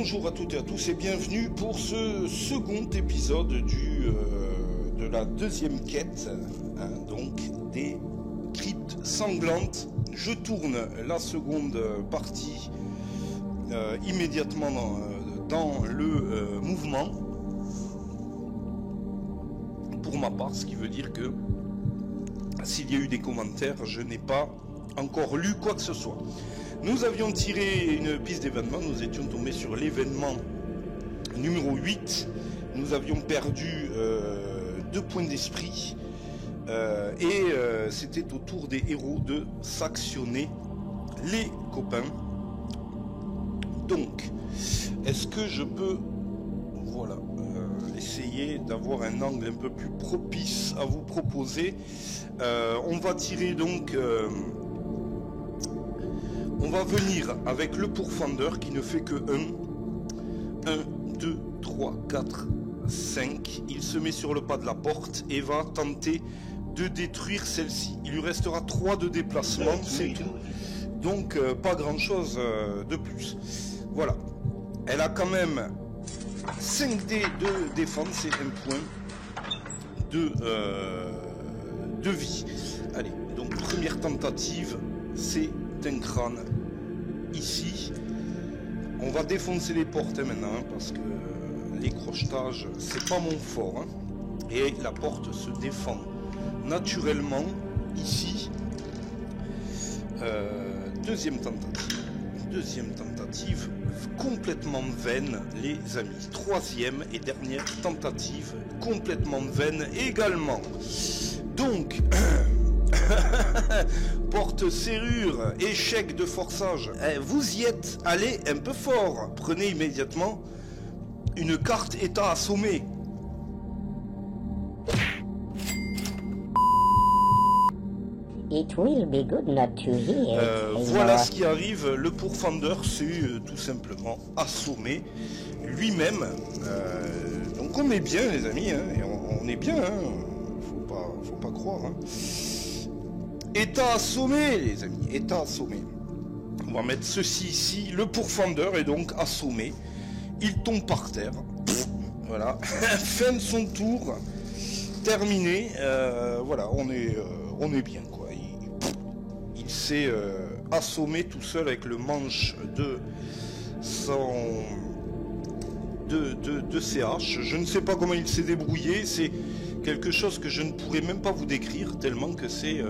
Bonjour à toutes et à tous et bienvenue pour ce second épisode de la deuxième quête, donc des cryptes sanglantes. Je tourne la seconde partie immédiatement dans le mouvement, pour ma part, ce qui veut dire que s'il y a eu des commentaires, je n'ai pas encore lu quoi que ce soit. Nous avions tiré une piste d'événement, nous étions tombés sur l'événement numéro 8, nous avions perdu 2 points d'esprit, et c'était au tour des héros de s'actionner, les copains. Donc, est-ce que je peux, voilà, essayer d'avoir un angle un peu plus propice à vous proposer. On va tirer donc... on va venir avec le pourfendeur qui ne fait que 1, 2, 3, 4, 5. Il se met sur le pas de la porte et va tenter de détruire celle-ci. Il lui restera 3 de déplacement, c'est tout. Donc pas grand-chose de plus. Voilà. Elle a quand même 5 dés de défense et 1 point de vie. Allez, donc première tentative, c'est un crâne ici. On va défoncer les portes maintenant, parce que les crochetages c'est pas mon fort, et la porte se défend naturellement ici. Deuxième tentative complètement vaine, les amis. Troisième et dernière tentative complètement vaine également. Donc porte serrure, échec de forçage. Vous y êtes allé un peu fort. Prenez immédiatement une carte état assommé. It will be good not to hear. Voilà ce qui arrive. Le pourfendeur s'est tout simplement assommé lui-même. Donc on est bien, les amis, et on est bien. Faut pas croire. État assommé, les amis, état assommé. On va mettre ceci ici. Le pourfendeur est donc assommé. Il tombe par terre. Voilà. Fin de son tour. Terminé. Voilà, on est bien, quoi. Il s'est assommé tout seul avec le manche de ses haches. Je ne sais pas comment il s'est débrouillé. C'est quelque chose que je ne pourrais même pas vous décrire, tellement que c'est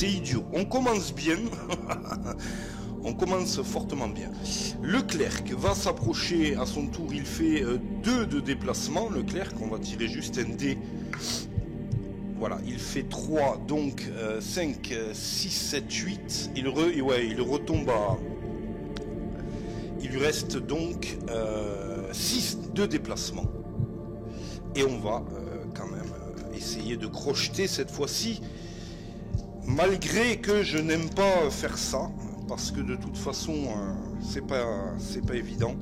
idiot. On commence bien. On commence fortement bien. Le clerc va s'approcher à son tour. Il fait 2 de déplacement. Le clerc, on va tirer juste un dé. Voilà, il fait 3, donc 5, 6, 7, 8. Il retombe à... Il lui reste donc 6 de déplacement. Et on va quand même essayer de crocheter cette fois-ci. Malgré que je n'aime pas faire ça, parce que de toute façon, c'est pas évident.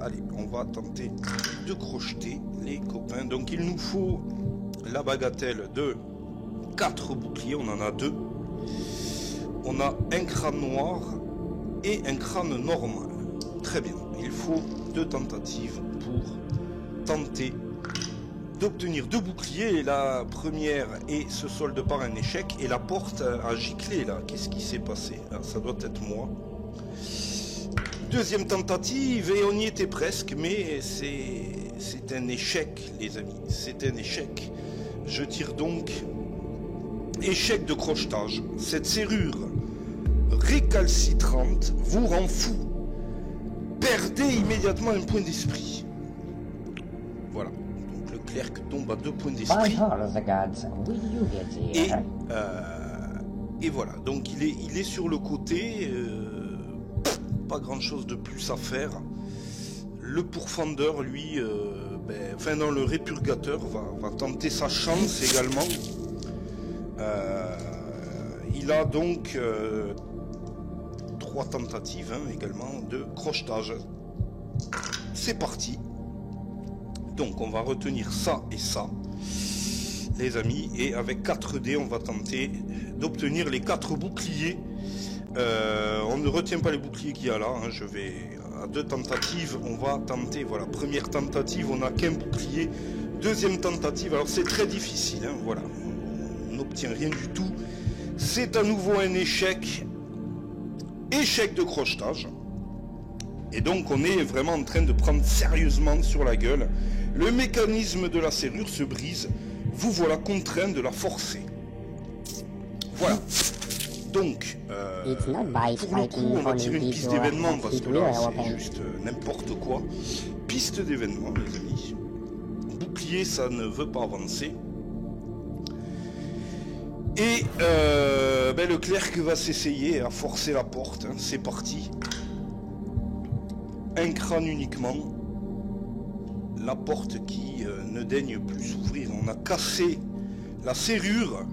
Allez, on va tenter de crocheter, les copains. Donc il nous faut la bagatelle de 4 boucliers, on en a 2. On a un crâne noir et un crâne normal. Très bien, il faut 2 tentatives pour tenter d'obtenir 2 boucliers. Et la première se solde par un échec, et la porte a giclé là. Qu'est-ce qui s'est passé? Ça doit être moi. Deuxième tentative, et on y était presque, mais c'est un échec, les amis. C'est un échec. Je tire donc échec de crochetage. Cette serrure récalcitrante vous rend fou. Perdez immédiatement un point d'esprit. Voilà. Donc le clerc tombe à 2 points d'esprit. Et voilà. Donc il est sur le côté. Pas grand chose de plus à faire. Le pourfendeur, lui, dans le répurgateur, va tenter sa chance également. Il a donc 3 tentatives également de crochetage. C'est parti. Donc on va retenir ça et ça, les amis, et avec 4 dés on va tenter d'obtenir les 4 boucliers. On ne retient pas les boucliers qu'il y a là, je vais à 2 tentatives, on va tenter. Voilà, première tentative, on n'a qu'un bouclier. Deuxième tentative, alors c'est très difficile, hein, voilà. On n'obtient rien du tout. C'est à nouveau un échec. Échec de crochetage. Et donc on est vraiment en train de prendre sérieusement sur la gueule. Le mécanisme de la serrure se brise. Vous voilà contraint de la forcer. Voilà. Donc, pour le coup, on va tirer une piste d'événement parce que là, c'est juste n'importe quoi. Piste d'événement, les amis. Bouclier, ça ne veut pas avancer. Et le clerc va s'essayer à forcer la porte. Hein. C'est parti. Un crâne uniquement. La porte qui ne daigne plus s'ouvrir. On a cassé la serrure.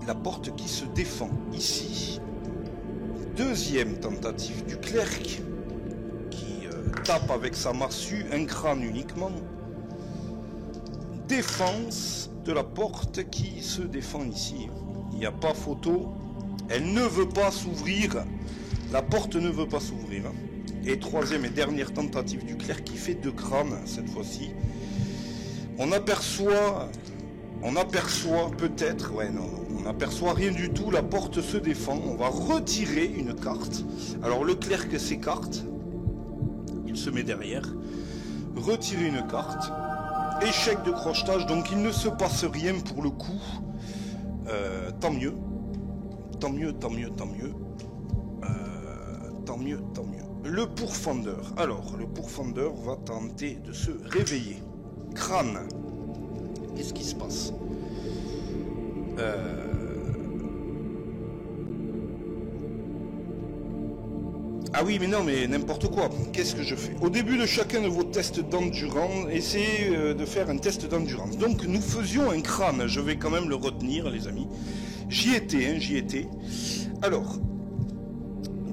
La porte qui se défend ici. Deuxième tentative du clerc qui tape avec sa massue, un crâne uniquement. Défense de la porte qui se défend ici. Il n'y a pas photo. Elle ne veut pas s'ouvrir. La porte ne veut pas s'ouvrir. Et troisième et dernière tentative du clerc qui fait 2 crânes cette fois-ci. On aperçoit peut-être, ouais non, on n'aperçoit rien du tout, la porte se défend, on va retirer une carte. Alors le clerc s'écarte, il se met derrière, retirer une carte, échec de crochetage, donc il ne se passe rien pour le coup, tant mieux, tant mieux, tant mieux, tant mieux, tant mieux, tant mieux. Le pourfendeur, alors le pourfendeur va tenter de se réveiller, crâne. Qu'est-ce qui se passe? Ah oui, mais non, mais n'importe quoi. Qu'est-ce que je fais? Au début de chacun de vos tests d'endurance, essayez de faire un test d'endurance. Donc, nous faisions un crâne. Je vais quand même le retenir, les amis. J'y étais, hein, j'y étais. Alors,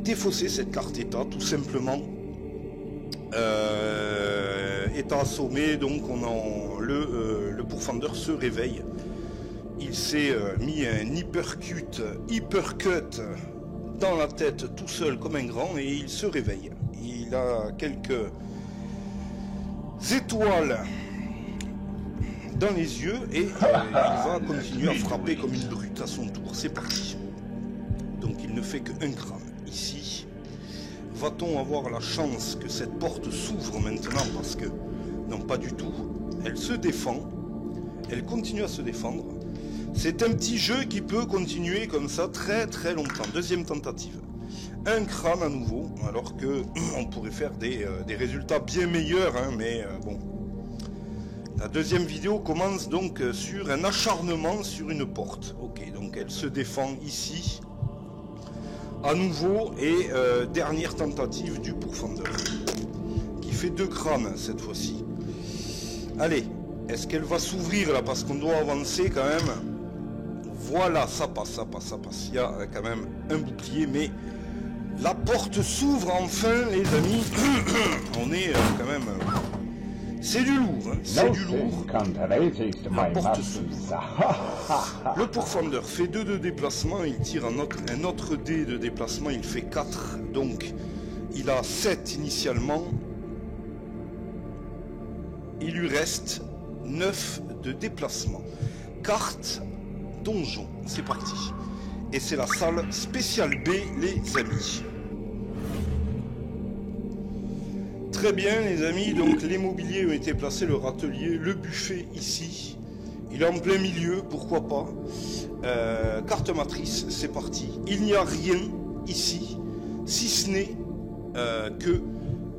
défausser cette carte état, tout simplement. État assommé, donc on a le pourfendeur se réveille. Il s'est mis un hypercut dans la tête tout seul comme un grand et il se réveille. Il a quelques étoiles dans les yeux et il va continuer à frapper comme une brute à son tour. C'est parti. Donc il ne fait qu'un crâne ici. Va-t-on avoir la chance que cette porte s'ouvre maintenant? Parce que, non, pas du tout. Elle se défend. Elle continue à se défendre. C'est un petit jeu qui peut continuer comme ça très très longtemps. Deuxième tentative. Un crâne à nouveau, alors que on pourrait faire des résultats bien meilleurs, hein, mais bon. La deuxième vidéo commence donc sur un acharnement sur une porte. Ok, donc elle se défend ici. À nouveau, et dernière tentative du pourfendeur, qui fait 2 crânes cette fois-ci. Allez, est-ce qu'elle va s'ouvrir là, parce qu'on doit avancer quand même. Voilà, ça passe, ça passe, ça passe. Il y a quand même un bouclier, mais la porte s'ouvre enfin, les amis. On est quand même... c'est du lourd, hein. C'est du lourd. La porte s'ouvre. Le pourfendeur fait 2 de déplacement, il tire un autre dé de déplacement, il fait 4. Donc, il a 7 initialement. Il lui reste 9 de déplacement. Carte donjon, c'est parti. Et c'est la salle spéciale B, les amis. Très bien, les amis, donc les mobiliers ont été placés, le râtelier, le buffet ici. Il est en plein milieu, pourquoi pas. Carte matrice, c'est parti. Il n'y a rien ici, si ce n'est que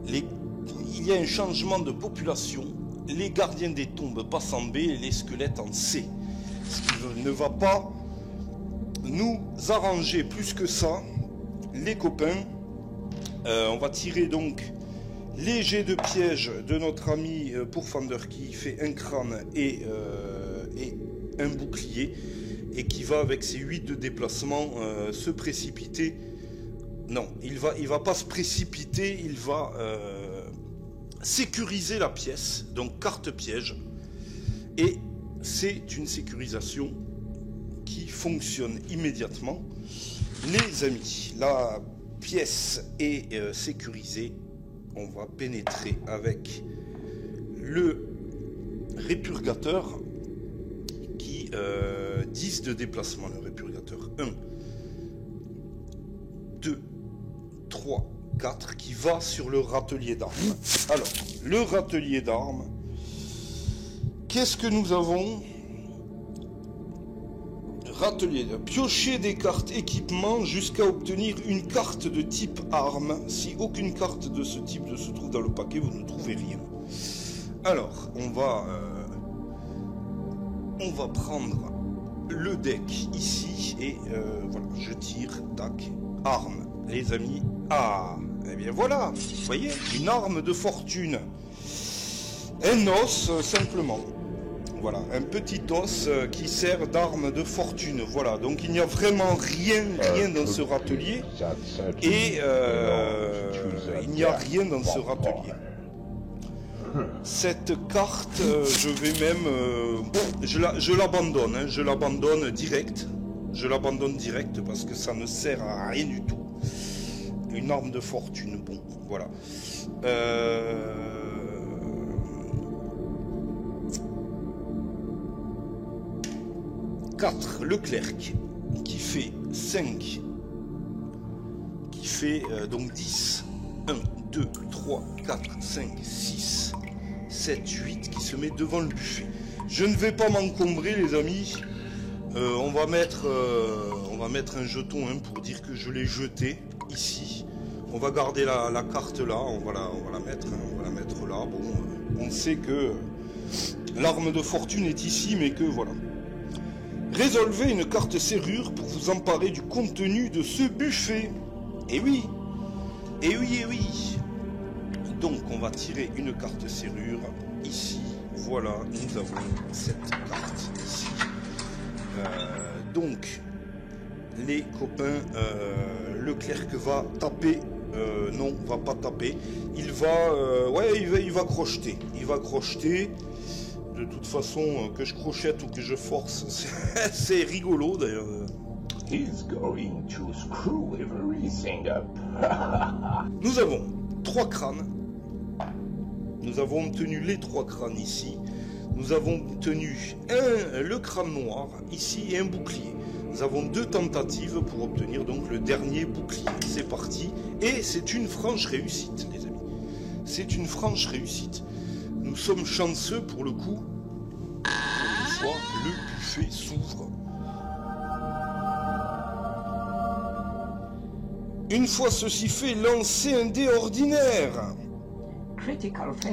il y a un changement de population. Les gardiens des tombes passent en B et les squelettes en C. Ce qui ne va pas nous arranger plus que ça, les copains. On va tirer donc les jets de piège de notre ami pourfendeur qui fait un crâne et un bouclier et qui va avec ses 8 de déplacement se précipiter. Non, il va pas se précipiter, il va sécuriser la pièce, donc carte piège, et c'est une sécurisation qui fonctionne immédiatement. Les amis, la pièce est sécurisée, on va pénétrer avec le répurgateur qui 10 de déplacement, le répurgateur. 1, 2, 3, 4 qui va sur le râtelier d'armes. Alors, le râtelier d'armes, qu'est-ce que nous avons? Râtelier, piocher des cartes équipement jusqu'à obtenir une carte de type arme. Si aucune carte de ce type ne se trouve dans le paquet, vous ne trouvez rien. Alors, on va prendre le deck ici et voilà, je tire, tac, arme, les amis. Ah, eh bien voilà, vous voyez, une arme de fortune. Un os, simplement. Voilà, un petit os qui sert d'arme de fortune. Voilà, donc il n'y a vraiment rien dans ce râtelier. Et il n'y a rien dans ce râtelier. Cette carte, je vais même... je l'abandonne, hein, je l'abandonne direct. Je l'abandonne direct parce que ça ne sert à rien du tout. Une arme de fortune, bon, voilà. 4, le clerc, qui fait 5, qui fait donc 10. 1, 2, 3, 4, 5, 6, 7, 8, qui se met devant le buffet. Je ne vais pas m'encombrer, les amis. On va mettre un jeton hein, pour dire que je l'ai jeté ici. On va garder la carte là, on va la mettre là. Bon, on sait que l'arme de fortune est ici, mais que voilà. Résolvez une carte serrure pour vous emparer du contenu de ce buffet. Et oui, et oui, et oui. Donc on va tirer une carte serrure ici. Voilà, nous avons cette carte ici. Donc, les copains, le clerc va taper. Non, va pas taper. Il va, ouais, il va crocheter. Il va crocheter. De toute façon, que je crochette ou que je force, c'est rigolo d'ailleurs. He's going to screw everything up. Nous avons 3 crânes. Nous avons obtenu les 3 crânes ici. Nous avons obtenu le crâne noir ici et un bouclier. Nous avons 2 tentatives pour obtenir donc le dernier bouclier. C'est parti. Et c'est une franche réussite, les amis. C'est une franche réussite. Nous sommes chanceux pour le coup. Pour une fois, le buffet s'ouvre. Une fois ceci fait, lancez un dé ordinaire.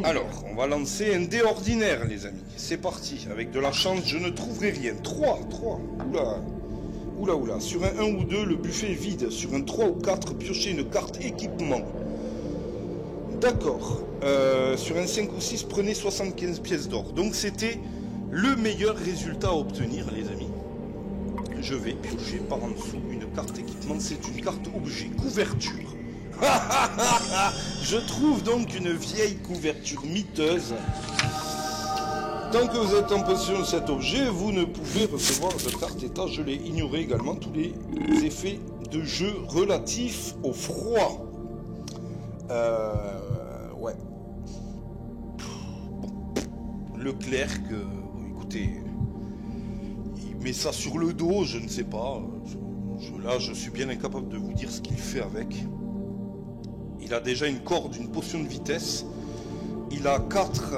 Alors, on va lancer un dé ordinaire, les amis. C'est parti. Avec de la chance, je ne trouverai rien. 3. Oula. Sur un 1 ou 2, le buffet est vide. Sur un 3 ou 4, piochez une carte équipement. D'accord. Sur un 5 ou 6, prenez 75 pièces d'or. Donc, c'était le meilleur résultat à obtenir, les amis. Je vais piocher par en dessous une carte équipement. C'est une carte objet. Couverture. Je trouve donc une vieille couverture miteuse. Tant que vous êtes en possession de cet objet, vous ne pouvez recevoir de carte état gelée. Ignorez également tous les effets de jeu relatifs au froid. Ouais. Bon. Le clerc, écoutez, il met ça sur le dos, je ne sais pas. Là, je suis bien incapable de vous dire ce qu'il fait avec. Il a déjà une corde, une potion de vitesse. Il a 4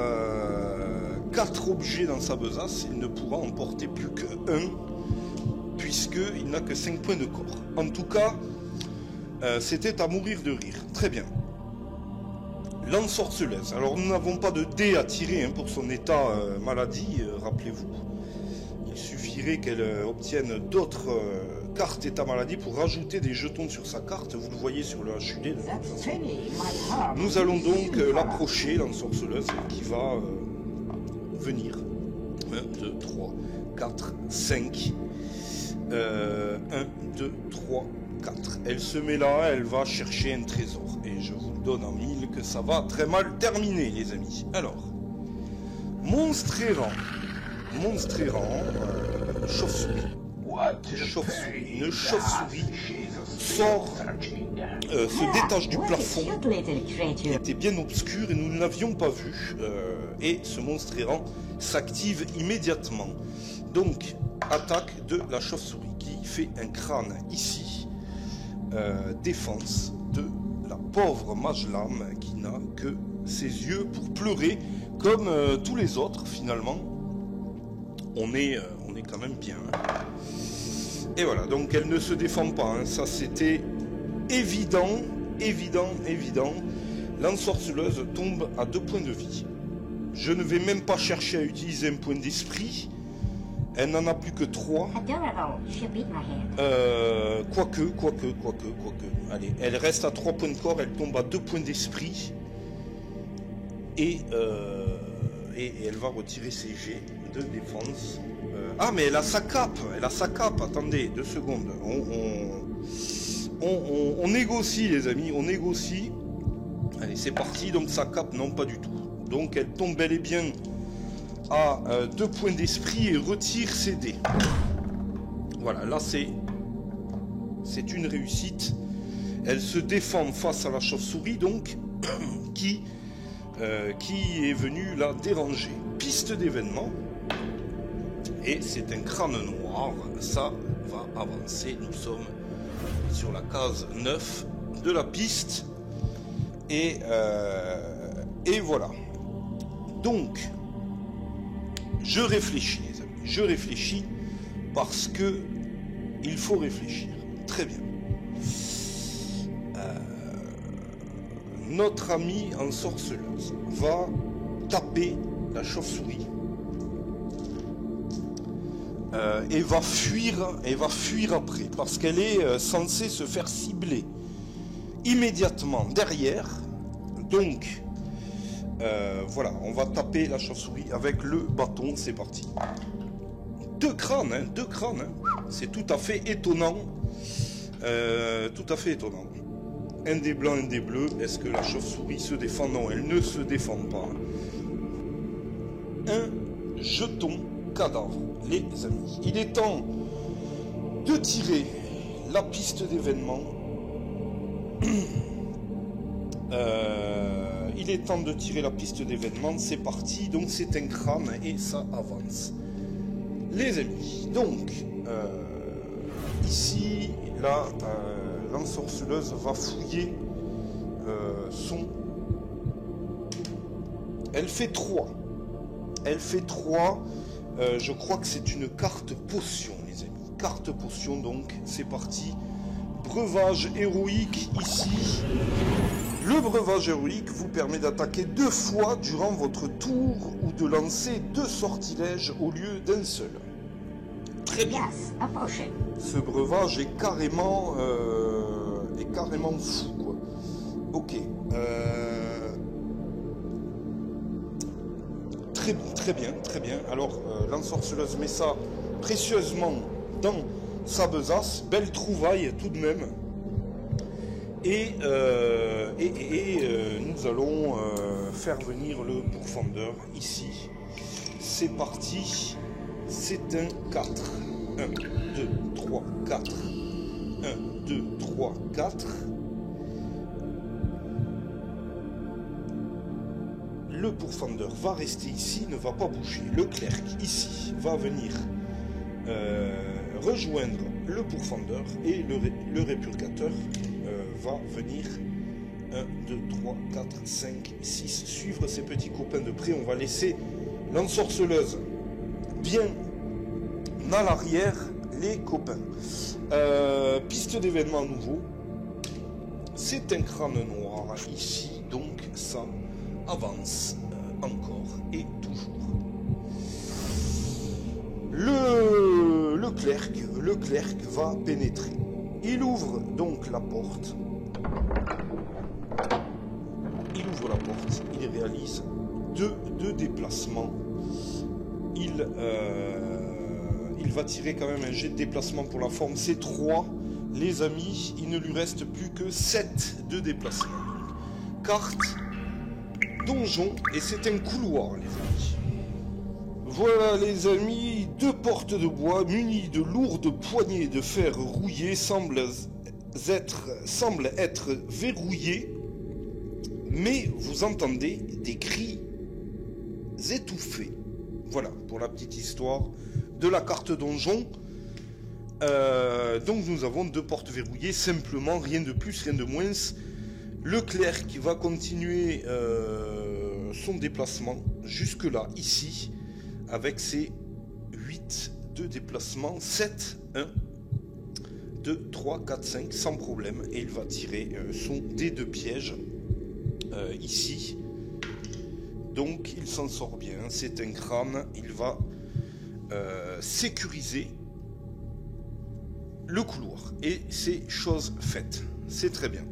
objets dans sa besace. Il ne pourra en porter plus qu'un, puisqu'il n'a que 5 points de corps. En tout cas, c'était à mourir de rire. Très bien. L'ensorceleuse. Alors, nous n'avons pas de dés à tirer hein, pour son état maladie, rappelez-vous. Il suffirait qu'elle obtienne d'autres cartes état maladie pour rajouter des jetons sur sa carte. Vous le voyez sur le HUD. Nous allons donc l'approcher, l'ensorceleuse, qui va venir. 1, 2, 3, 4, 5. 1, 2, 3, 4. Elle se met là, elle va chercher un trésor. Et je vous le donne en mille que ça va très mal terminer, les amis. Alors, monstre errant. Chauve-souris. Une chauve-souris sort, se détache du plafond, qui était bien obscur et nous ne l'avions pas vu. Et ce monstre errant s'active immédiatement. Donc, attaque de la chauve-souris qui fait un crâne ici. Défense de la pauvre mage-lame qui n'a que ses yeux pour pleurer, comme tous les autres finalement. On est quand même bien. Et voilà, donc elle ne se défend pas, hein. Ça c'était évident. L'ensorceleuse tombe à 2 points de vie. Je ne vais même pas chercher à utiliser un point d'esprit. Elle n'en a plus que 3. Quoique. Allez, elle reste à 3 points de corps, elle tombe à 2 points d'esprit. Et elle va retirer ses jets de défense. Ah, mais elle a sa cape. Attendez, 2 secondes. On négocie, les amis, on négocie. Allez, c'est parti. Donc sa cape, non, pas du tout. Donc elle tombe bel et bien à 2 points d'esprit et retire ses dés. Voilà, là c'est une réussite. Elle se défend face à la chauve-souris, donc, qui est venue la déranger. Piste d'événement. Et c'est un crâne noir. Ça va avancer. Nous sommes sur la case 9 de la piste. Et voilà. Donc, je réfléchis, les amis. Je réfléchis parce que il faut réfléchir. Très bien. Notre amie ensorceleuse va taper la chauve-souris et va fuir après parce qu'elle est censée se faire cibler immédiatement derrière. Donc voilà, on va taper la chauve-souris avec le bâton. C'est parti. 2 crânes, hein, 2 crânes, hein. C'est tout à fait étonnant. Un des blancs, un des bleus. Est-ce que la chauve-souris se défend? Non, elle ne se défend pas. Un jeton cadavre, les amis. Il est temps de tirer la piste d'événement. Il est temps de tirer la piste d'événement. C'est parti. Donc c'est un crâne et ça avance. Les amis, donc ici, là, l'ensorceleuse va fouiller son... Elle fait 3. Je crois que c'est une carte potion, les amis. Carte potion, donc c'est parti. Breuvage héroïque ici. Le breuvage héroïque vous permet d'attaquer 2 fois durant votre tour ou de lancer 2 sortilèges au lieu d'un seul. Très bien. Ce breuvage est carrément fou, quoi. Ok. Très bien. Alors, l'ensorceleuse met ça précieusement dans sa besace. Belle trouvaille tout de même. Et nous allons faire venir le pourfendeur ici. C'est parti. C'est un 4. 1, 2, 3, 4. 1, 2, 3, 4. Le pourfendeur va rester ici, ne va pas bouger. Le clerc ici va venir rejoindre le pourfendeur et le répurgateur va venir 1, 2, 3, 4, 5, 6 suivre ses petits copains de près. On va laisser l'ensorceleuse bien à l'arrière, les copains. Piste d'événement à nouveau. C'est un crâne noir ici, donc ça avance encore et toujours. Le clerc va pénétrer. Il ouvre donc la porte. Il réalise deux déplacements. Il va tirer quand même un jet de déplacement pour la forme. C'est 3. Les amis, il ne lui reste plus que 7 de déplacement. Carte, donjon, et c'est un couloir, les amis. Voilà les amis, 2 portes de bois munies de lourdes poignées de fer rouillées semblent être verrouillées, mais vous entendez des cris étouffés. Voilà pour la petite histoire de la carte donjon. Donc nous avons 2 portes verrouillées, simplement, rien de plus, rien de moins. Le clerc qui va continuer son déplacement jusque là, ici, avec ses 8 de déplacement, 7, 1, 2, 3, 4, 5, sans problème. Et il va tirer son dé de piège ici. Donc il s'en sort bien, c'est un crâne, il va sécuriser le couloir. Et c'est chose faite, c'est très bien.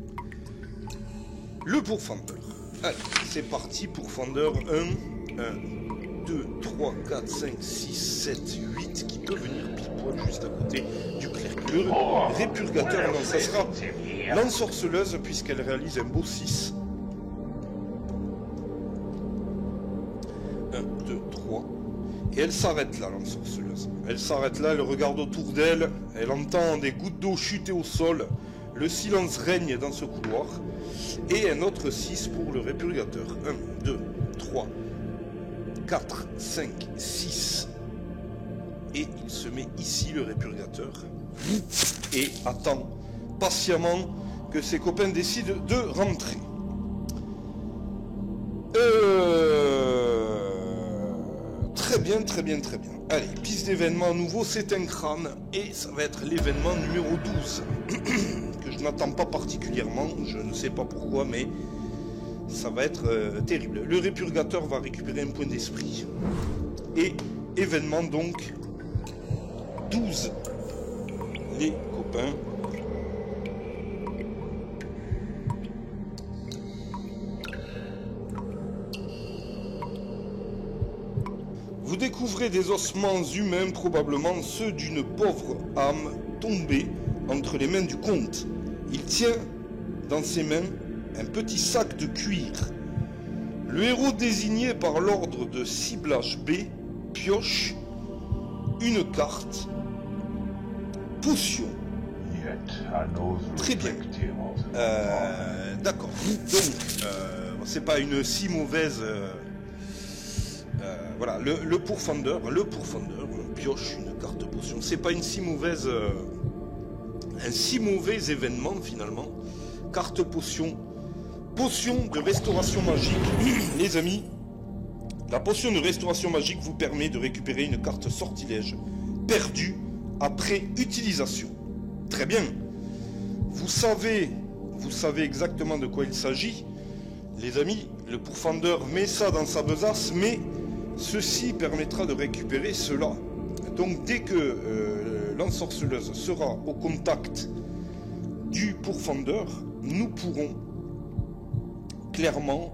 Le pourfendeur. Allez, c'est parti, pourfendeur 1, 2, 3, 4, 5, 6, 7, 8 qui peut venir pile poil juste à côté du clerc. Le répurgateur, non, ça sera l'ensorceleuse puisqu'elle réalise un beau 6. 1, 2, 3. Et elle s'arrête là, l'ensorceleuse. Elle s'arrête là, elle regarde autour d'elle, elle entend des gouttes d'eau chuter au sol. Le silence règne dans ce couloir. Et un autre 6 pour le répurgateur. 1, 2, 3, 4, 5, 6. Et il se met ici, le répurgateur. Et attend patiemment que ses copains décident de rentrer. Très bien, très bien, très bien. Allez, piste d'événement à nouveau, c'est un crâne. Et ça va être l'événement numéro 12. Que je n'attends pas particulièrement, je ne sais pas pourquoi, mais ça va être terrible. Le répurgateur va récupérer un point d'esprit. Et événement donc 12. Les copains. Vous découvrez des ossements humains, probablement ceux d'une pauvre âme tombée entre les mains du comte. Il tient dans ses mains un petit sac de cuir. Le héros désigné par l'ordre de ciblage B pioche une carte potion. Très bien. D'accord. Donc, c'est pas une si mauvaise... voilà, le pourfendeur pioche une carte potion. C'est pas une si mauvaise... un si mauvais événement finalement. Carte potion. Potion de restauration magique. Les amis, la potion de restauration magique vous permet de récupérer une carte sortilège perdue après utilisation. Très bien. Vous savez exactement de quoi il s'agit. Les amis, le pourfendeur met ça dans sa besace, mais ceci permettra de récupérer cela. Donc dès que l'ensorceleuse sera au contact du pourfendeur, nous pourrons clairement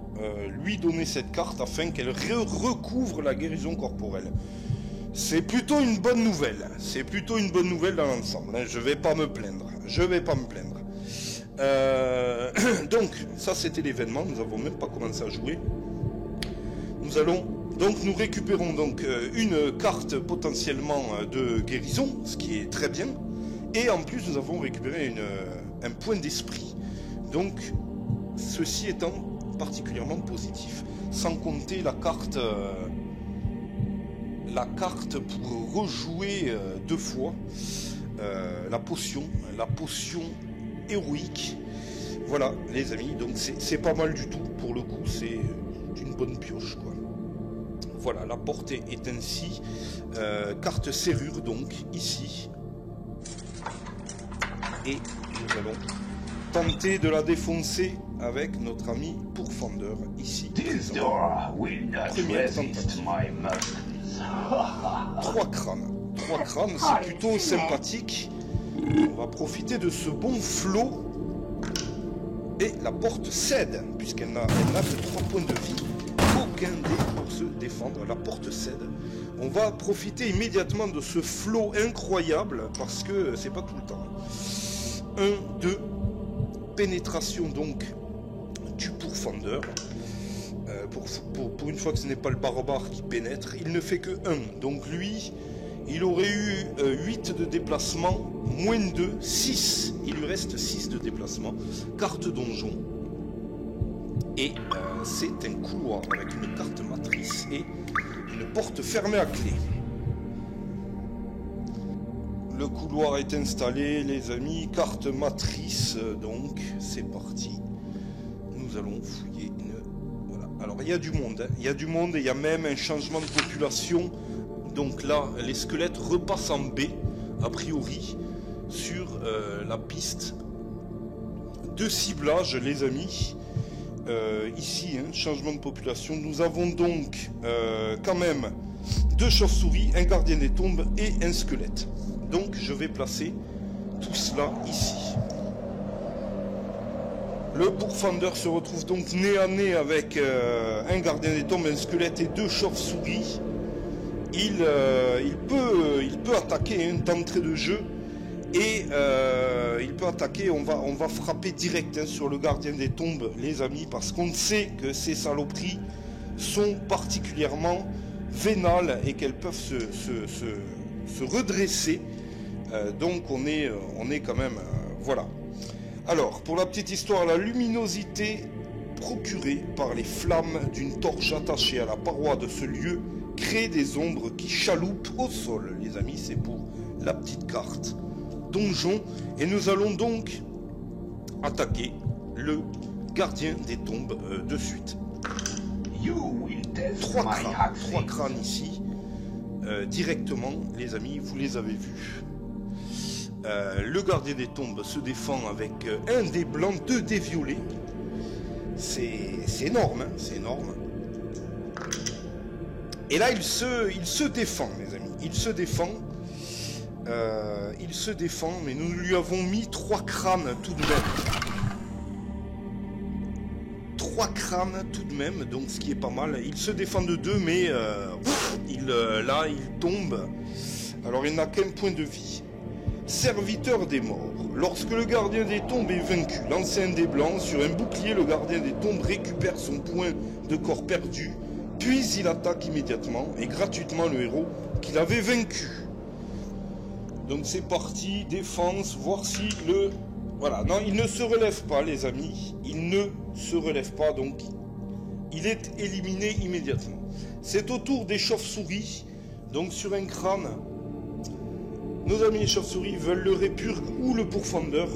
lui donner cette carte afin qu'elle recouvre la guérison corporelle. C'est plutôt une bonne nouvelle. C'est plutôt une bonne nouvelle dans l'ensemble. Je vais pas me plaindre. Donc ça c'était l'événement. Nous n'avons même pas commencé à jouer. Nous récupérons donc une carte potentiellement de guérison, ce qui est très bien. Et en plus, nous avons récupéré un point d'esprit. Donc, ceci étant particulièrement positif. Sans compter la carte pour rejouer 2 fois. La potion héroïque. Voilà, les amis. Donc, c'est pas mal du tout. Pour le coup, c'est une bonne pioche, quoi. Voilà, la portée est ainsi. Carte serrure, donc, ici. Et nous allons tenter de la défoncer avec notre ami pourfendeur, ici. Première tentative. 3 crânes. 3 crânes, c'est plutôt sympathique. On va profiter de ce bon flot. Et la porte cède, puisqu'elle n'a que 3 points de vie. Aucun dé pour se défendre, la porte cède. On va profiter immédiatement de ce flot incroyable, parce que c'est pas tout le temps. 1, 2, pénétration donc du pourfendeur. pour une fois que ce n'est pas le barbare qui pénètre, il ne fait que 1. Donc lui, il aurait eu 8 de déplacement, moins 2, 6. Il lui reste 6 de déplacement. Carte donjon. Et c'est un couloir avec une carte matrice et une porte fermée à clé. Le couloir est installé, les amis. Carte matrice, donc c'est parti. Nous allons fouiller une... Voilà. Alors il y a du monde, hein. Il y a du monde et il y a même un changement de population. Donc là, les squelettes repassent en B, a priori, sur la piste de ciblage, les amis. Ici, hein, changement de population. Nous avons donc quand même 2 chauves-souris, un gardien des tombes et un squelette. Donc je vais placer tout cela ici. Le Pourfender se retrouve donc nez à nez avec un gardien des tombes, un squelette et 2 chauves-souris. Il peut attaquer hein, d'entrée de jeu et il peut attaquer, on va frapper direct hein, sur le gardien des tombes, les amis, parce qu'on sait que ces saloperies sont particulièrement vénales et qu'elles peuvent se redresser. Donc on est quand même... voilà. Alors, pour la petite histoire, la luminosité procurée par les flammes d'une torche attachée à la paroi de ce lieu crée des ombres qui chaloupent au sol. Les amis, c'est pour la petite carte donjon. Et nous allons donc attaquer le gardien des tombes de suite. 3 crânes ici. Directement, les amis, vous les avez vus. Le gardien des tombes se défend avec un dé blanc, 2 dés violets. C'est énorme, hein, c'est énorme. Et là, il se défend, mes amis. Il se défend, mais nous lui avons mis 3 crânes tout de même. 3 crânes tout de même, donc ce qui est pas mal. Il se défend de 2, mais là, il tombe. Alors, il n'a qu'un point de vie. Serviteur des morts. Lorsque le gardien des tombes est vaincu, lancez un dé blanc. Sur un bouclier, le gardien des tombes récupère son point de corps perdu, puis il attaque immédiatement et gratuitement le héros qu'il avait vaincu. Donc c'est parti, défense, voir si le... Voilà, non, il ne se relève pas, les amis. Il ne se relève pas, donc il est éliminé immédiatement. C'est au tour des chauves-souris. Donc sur un crâne... Nos amis les chauves-souris veulent le répurgue ou le pourfendeur.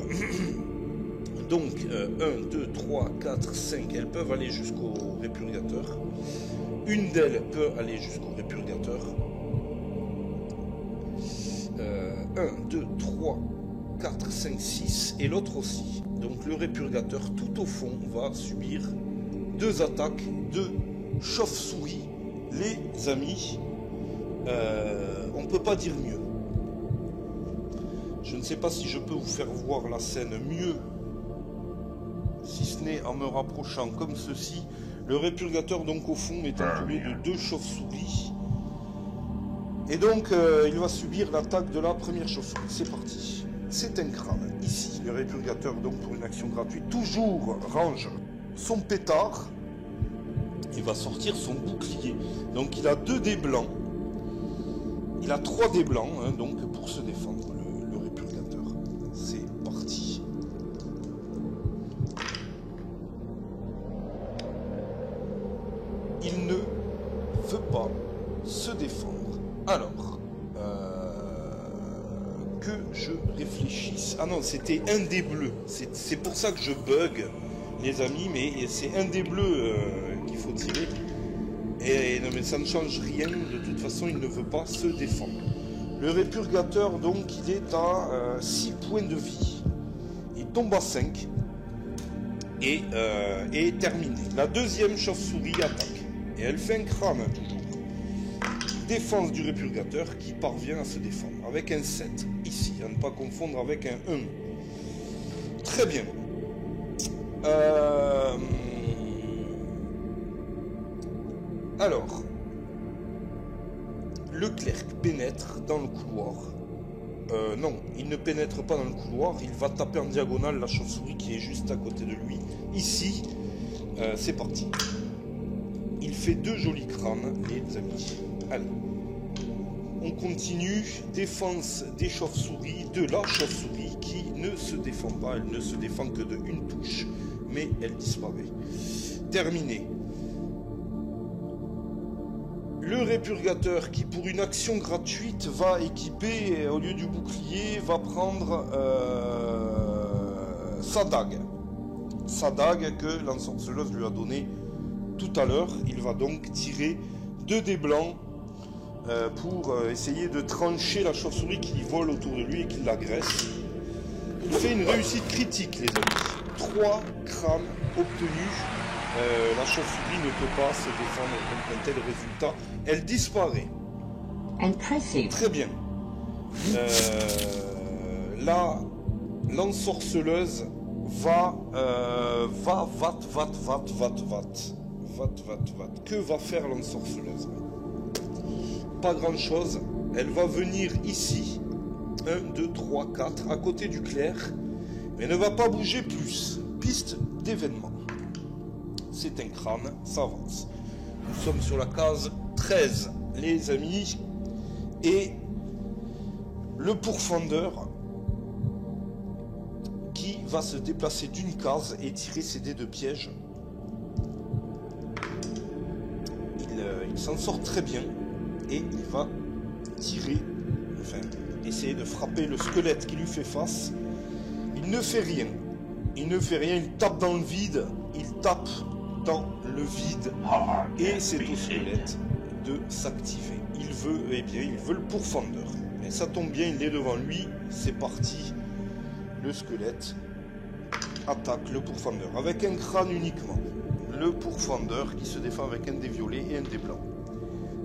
Donc 1, 2, 3, 4, 5, elles peuvent aller jusqu'au répurgateur. Une d'elles peut aller jusqu'au répurgateur. 1, 2, 3, 4, 5, 6 et l'autre aussi. Donc le répurgateur tout au fond va subir 2 attaques de chauve-souris. Les amis, on ne peut pas dire mieux. Je ne sais pas si je peux vous faire voir la scène mieux, si ce n'est en me rapprochant comme ceci. Le répurgateur donc au fond est entouré de 2 chauves-souris. Et donc il va subir l'attaque de la première chauve-souris. C'est parti. C'est un crâne. Ici, le répurgateur donc pour une action gratuite toujours range son pétard. Il va sortir son bouclier. Donc il a 2 dés blancs. Il a 3 dés blancs hein, donc pour se défendre. C'est parti. Il ne veut pas se défendre. Alors, que je réfléchisse. Ah non, c'était un dé bleu. C'est pour ça que je bug, les amis, mais c'est un dé bleu qu'il faut tirer. Et non, mais ça ne change rien. De toute façon, il ne veut pas se défendre. Le répurgateur, donc, il est à 6 points de vie. Il tombe à 5. Et est terminé. La deuxième chauve-souris attaque. Et elle fait un crâne, toujours. Défense du répurgateur qui parvient à se défendre. Avec un 7, ici. À ne pas confondre avec un 1. Très bien. Alors... Le clerc pénètre dans le couloir. Non, il ne pénètre pas dans le couloir. Il va taper en diagonale la chauve-souris qui est juste à côté de lui. Ici, c'est parti. fait 2 jolis crânes, les amis. Allez. On continue. Défense des chauves-souris, de la chauve-souris qui ne se défend pas. Elle ne se défend que de une touche, mais elle disparaît. Terminé. Le répurgateur qui, pour une action gratuite, va équiper, au lieu du bouclier, va prendre sa dague. Sa dague que l'ensorceleuse lui a donnée tout à l'heure. Il va donc tirer 2 dés blancs pour essayer de trancher la chauve-souris qui vole autour de lui et qui l'agresse. Il fait une réussite critique, les amis. 3 crânes obtenus. La chauve-souris ne peut pas se défendre contre un tel résultat. Elle disparaît. Impressive. Très bien. L'ensorceleuse va. Que va faire l'ensorceleuse? Pas grand chose. Elle va venir ici. 1, 2, 3, 4, à côté du clerc. Mais ne va pas bouger plus. Piste d'événement. C'est un crâne, ça avance. Nous sommes sur la case 13, les amis. Et le pourfendeur qui va se déplacer d'une case et tirer ses dés de piège. Il s'en sort très bien. Et il va tirer, enfin, essayer de frapper le squelette qui lui fait face. Il ne fait rien. Il ne fait rien, il tape dans le vide. Il tape dans le vide. Et c'est au squelette de s'activer. Il veut, eh bien, il veut le pourfendeur. Et ça tombe bien, il est devant lui. C'est parti. Le squelette attaque le pourfendeur avec un crâne uniquement. Le pourfendeur qui se défend avec un dé violet et un dé blanc.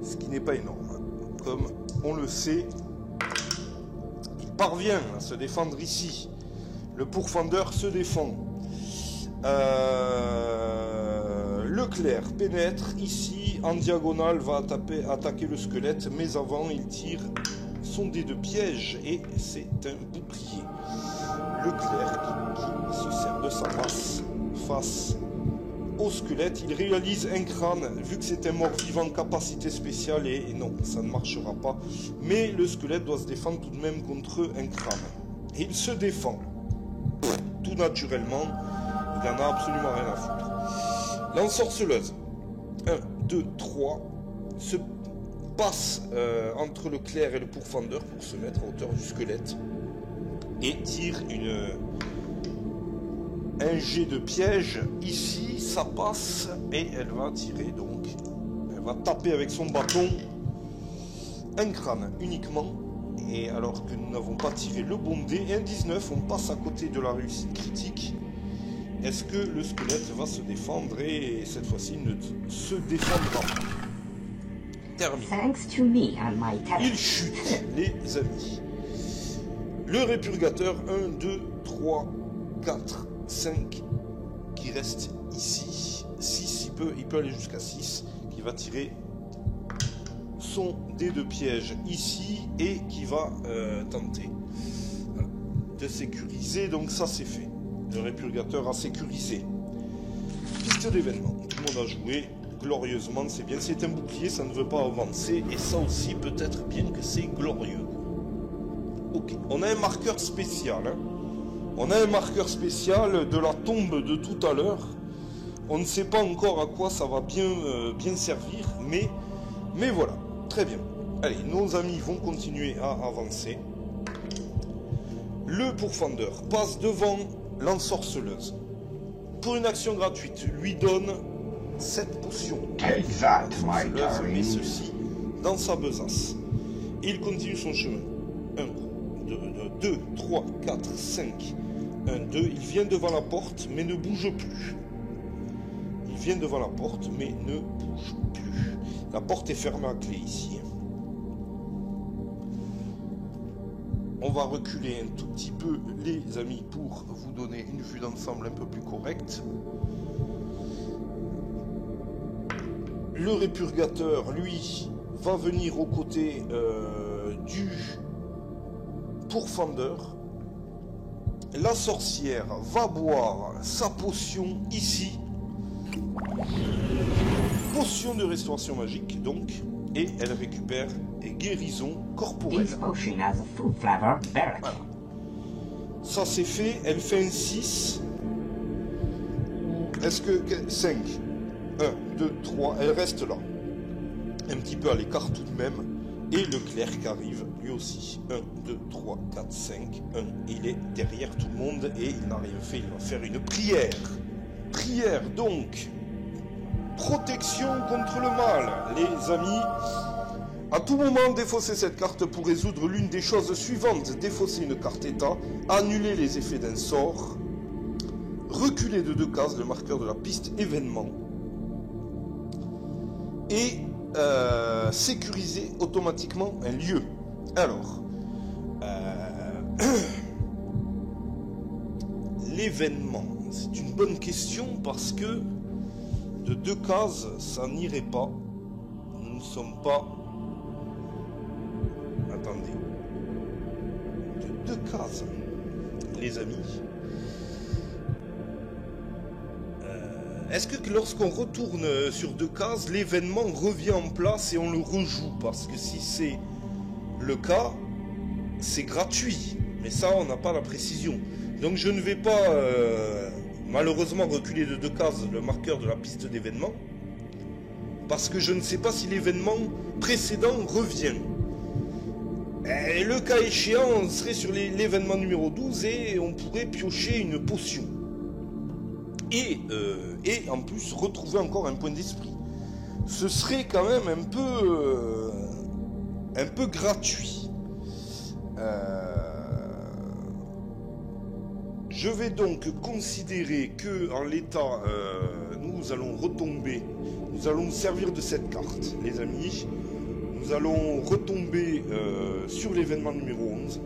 Ce qui n'est pas énorme. Comme on le sait, il parvient à se défendre ici. Le pourfendeur se défend. Le clerc pénètre ici, en diagonale, va attaquer le squelette, mais avant, il tire son dé de piège et c'est un bouclier. Le clerc qui se sert de sa masse face au squelette, il réalise un crâne, vu que c'est un mort-vivant capacité spéciale, et non, ça ne marchera pas. Mais le squelette doit se défendre tout de même contre un crâne. Et il se défend. Tout naturellement, il n'en a absolument rien à foutre. L'ensorceleuse, 1, 2, 3, se passe entre le clerc et le pourfendeur pour se mettre à hauteur du squelette. Et tire un jet de piège. Ici, ça passe et elle va tirer donc. Elle va taper avec son bâton un crâne uniquement. Et alors que nous n'avons pas tiré le bon dé, un 19, on passe à côté de la réussite critique. Est-ce que le squelette va se défendre? Et cette fois-ci, il ne se défendra pas. Terminé. Il chute, les amis. Le répurgateur, 1, 2, 3, 4, 5, qui reste ici. 6, il peut aller jusqu'à 6, qui va tirer son dé de piège ici et qui va tenter de sécuriser. Donc ça c'est fait. Le répurgateur a sécurisé. Piste d'événement. Tout le monde a joué glorieusement, c'est bien. C'est un bouclier, ça ne veut pas avancer. Et ça aussi peut-être bien que c'est glorieux. Ok, on a un marqueur spécial. Hein. On a un marqueur spécial de la tombe de tout à l'heure. On ne sait pas encore à quoi ça va bien servir, mais voilà, très bien. Allez, nos amis vont continuer à avancer. Le pourfendeur passe devant l'ensorceleuse. Pour une action gratuite, lui donne cette potion. Take that, my L'ensorceleuse met darling. ceci dans sa besace. Et il continue son chemin. 1, 2, 3, 4, 5. 1, 2. Il vient devant la porte, mais ne bouge plus. Il vient devant la porte, mais ne bouge plus. La porte est fermée à clé ici. On va reculer un tout petit peu, les amis, pour vous donner une vue d'ensemble un peu plus correcte. Le répurgateur, lui, va venir aux côtés du pourfendeur. La sorcière va boire sa potion ici. potion de restauration magique, donc, et elle récupère guérison corporelle. This potion has a fruit flavor berry. Voilà. Ça c'est fait, elle fait un 6. Est-ce que 5 1, 2, 3, elle reste là. Un petit peu à l'écart tout de même. Et le clerc arrive lui aussi. 1, 2, 3, 4, 5. 1. Il est derrière tout le monde et il n'a rien fait. Il va faire une prière. Prière donc. Protection contre le mal. Les amis, à tout moment, défausser cette carte pour résoudre l'une des choses suivantes. Défausser une carte état. Annuler les effets d'un sort. Reculer de 2 cases le marqueur de la piste événement. Et sécuriser automatiquement un lieu. Alors, l'événement, c'est une bonne question parce que de 2 cases, ça n'irait pas. Nous ne sommes pas... Attendez. De 2 cases, les amis. Est-ce que lorsqu'on retourne sur 2 cases, l'événement revient en place et on le rejoue? Parce que si c'est le cas, c'est gratuit. Mais ça, on n'a pas la précision. Donc je ne vais pas, malheureusement, reculer de 2 cases le marqueur de la piste d'événement. Parce que je ne sais pas si l'événement précédent revient. Et le cas échéant, on serait sur l'événement numéro 12 et on pourrait piocher une potion. Et en plus retrouver encore un point d'esprit. Ce serait quand même un peu gratuit. Je vais donc considérer que en l'état nous allons retomber, nous allons nous servir de cette carte, les amis. Nous allons retomber sur l'événement numéro 11.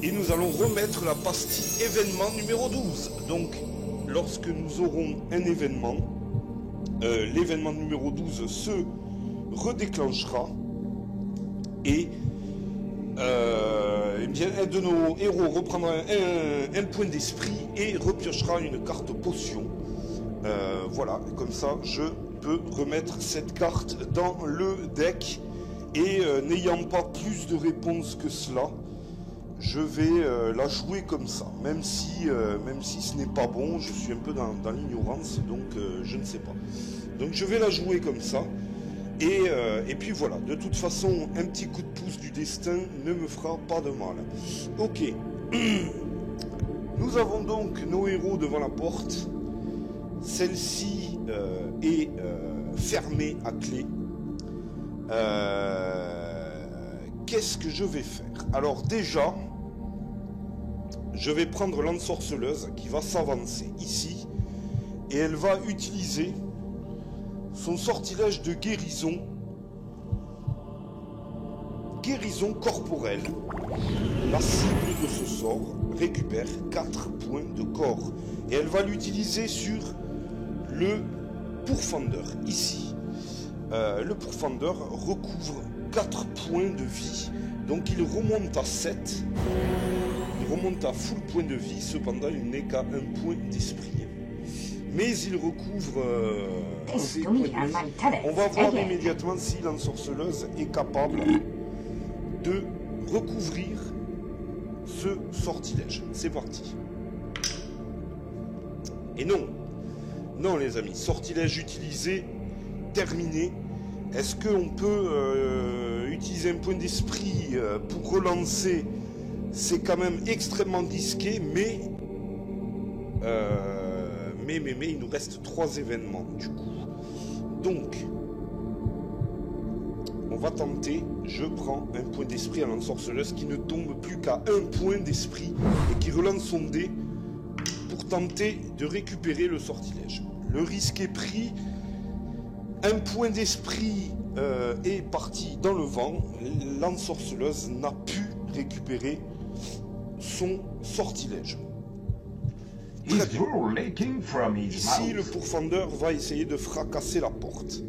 Et nous allons remettre la pastille événement numéro 12. Donc, lorsque nous aurons un événement, l'événement numéro 12 se redéclenchera. Et eh bien, un de nos héros reprendra un point d'esprit et repiochera une carte potion. Voilà, comme ça, je peux remettre cette carte dans le deck. Et n'ayant pas plus de réponses que cela, je vais la jouer comme ça, même si ce n'est pas bon, je suis un peu dans l'ignorance, donc je ne sais pas. Donc je vais la jouer comme ça, et puis voilà, de toute façon, un petit coup de pouce du destin ne me fera pas de mal. Ok, nous avons donc nos héros devant la porte, celle-ci est fermée à clé. Qu'est-ce que je vais faire? Alors déjà, je vais prendre l'ensorceleuse qui va s'avancer ici et elle va utiliser son sortilège de guérison corporelle. La cible de ce sort récupère 4 points de corps et elle va l'utiliser sur le pourfendeur ici. Le pourfendeur recouvre 4 points de vie, donc il remonte à 7. Il remonte à full point de vie, cependant il n'est qu'à 1 point d'esprit. Mais il recouvre ses points de vie. On va voir immédiatement si l'ensorceleuse est capable de recouvrir ce sortilège. C'est parti. Et non, non les amis, sortilège utilisé, terminé. Est-ce qu'on peut utiliser un point d'esprit pour relancer? C'est quand même extrêmement risqué, mais il nous reste 3 événements du coup. Donc, on va tenter. Je prends un point d'esprit à l'ensorceleuse qui ne tombe plus qu'à 1 point d'esprit et qui relance son dé pour tenter de récupérer le sortilège. Le risque est pris. Un point d'esprit est parti dans le vent. L'ensorceleuse n'a pu récupérer son sortilège. Très bien. Ici, le pourfendeur va essayer de fracasser la porte.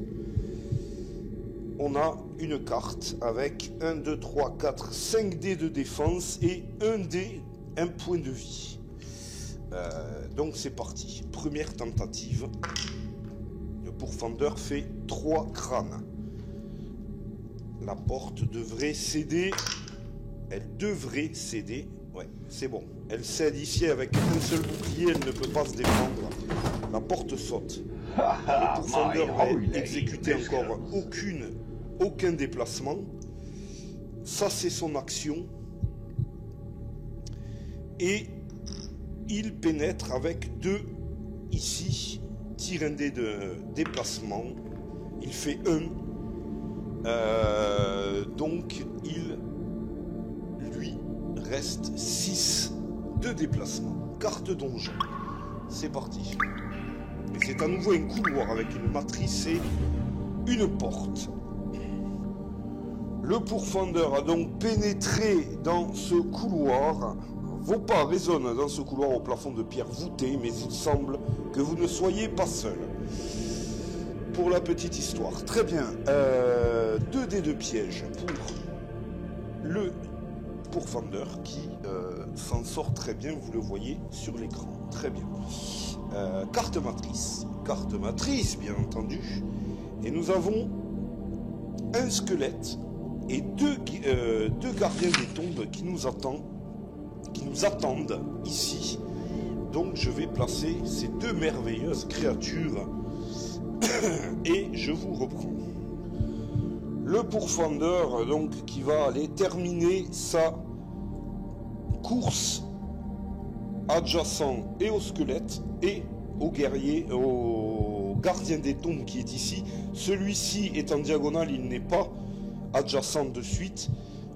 On a une carte avec 1, 2, 3, 4, 5 dés de défense et 1 dé, 1 point de vie. Donc c'est parti. Première tentative. pourfendeur fait 3 crânes. La porte devrait céder. Elle devrait céder. Ouais, c'est bon. Elle cède ici avec un seul bouclier, elle ne peut pas se défendre. La porte saute. Le pourfendeur n'a exécuté encore aucun déplacement. Ça, c'est son action. Et il pénètre avec 2 ici. Tire un dé de déplacement. Il fait 1. Donc, il lui reste 6 de déplacement. Carte donjon. C'est parti. Et c'est à nouveau un couloir avec une matrice et une porte. Le pourfendeur a donc pénétré dans ce couloir. Vos pas résonnent dans ce couloir au plafond de pierre voûté, mais il semble que vous ne soyez pas seul. Pour la petite histoire. Très bien. 2 dés de piège pour le pourfendeur qui s'en sort très bien, vous le voyez sur l'écran. Très bien. Carte matrice. Carte matrice, bien entendu. Et nous avons un squelette et deux gardiens des tombes qui nous attendent ici. Donc je vais placer ces 2 merveilleuses créatures et je vous reprends. Le pourfendeur donc qui va aller terminer sa course adjacent et au squelette et au guerrier, au gardien des tombes qui est ici. Celui-ci est en diagonale, il n'est pas adjacent de suite.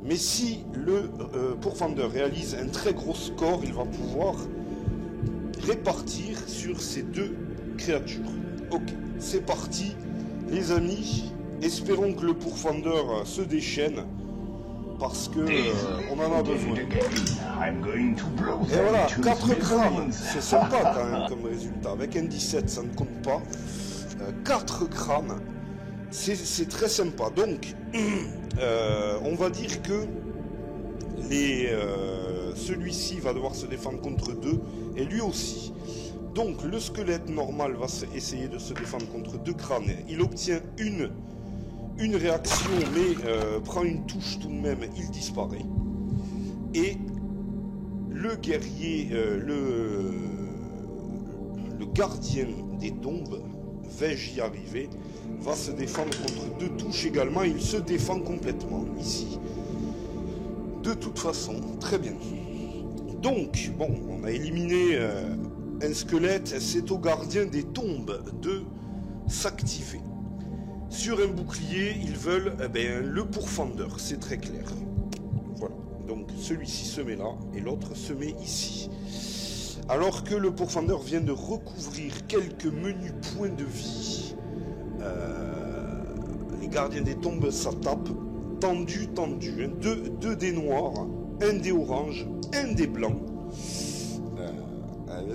Mais si le pourfendeur réalise un très gros score, il va pouvoir répartir sur ces 2 créatures. Ok, c'est parti les amis. Espérons que le pourfendeur se déchaîne parce que on en a besoin. Et voilà, 4 crânes, c'est sympa quand même comme résultat. Avec un 17, ça ne compte pas. 4 crânes, c'est très sympa. Donc, on va dire que celui-ci va devoir se défendre contre 2 et lui aussi. Donc, le squelette normal va essayer de se défendre contre 2 crânes. Il obtient une réaction, mais prend une touche tout de même, il disparaît. Et le guerrier, le gardien des tombes, vais-je y arriver, va se défendre contre 2 touches également. Il se défend complètement ici. De toute façon, très bien. Donc, bon, on a éliminé un squelette. C'est au gardien des tombes de s'activer. Sur un bouclier, ils veulent le pourfendeur, c'est très clair. Voilà, donc celui-ci se met là et l'autre se met ici. Alors que le pourfendeur vient de recouvrir quelques menus points de vie, les gardiens des tombes, ça tape, tendu. 2 dés noirs, un dé orange, un dé blanc.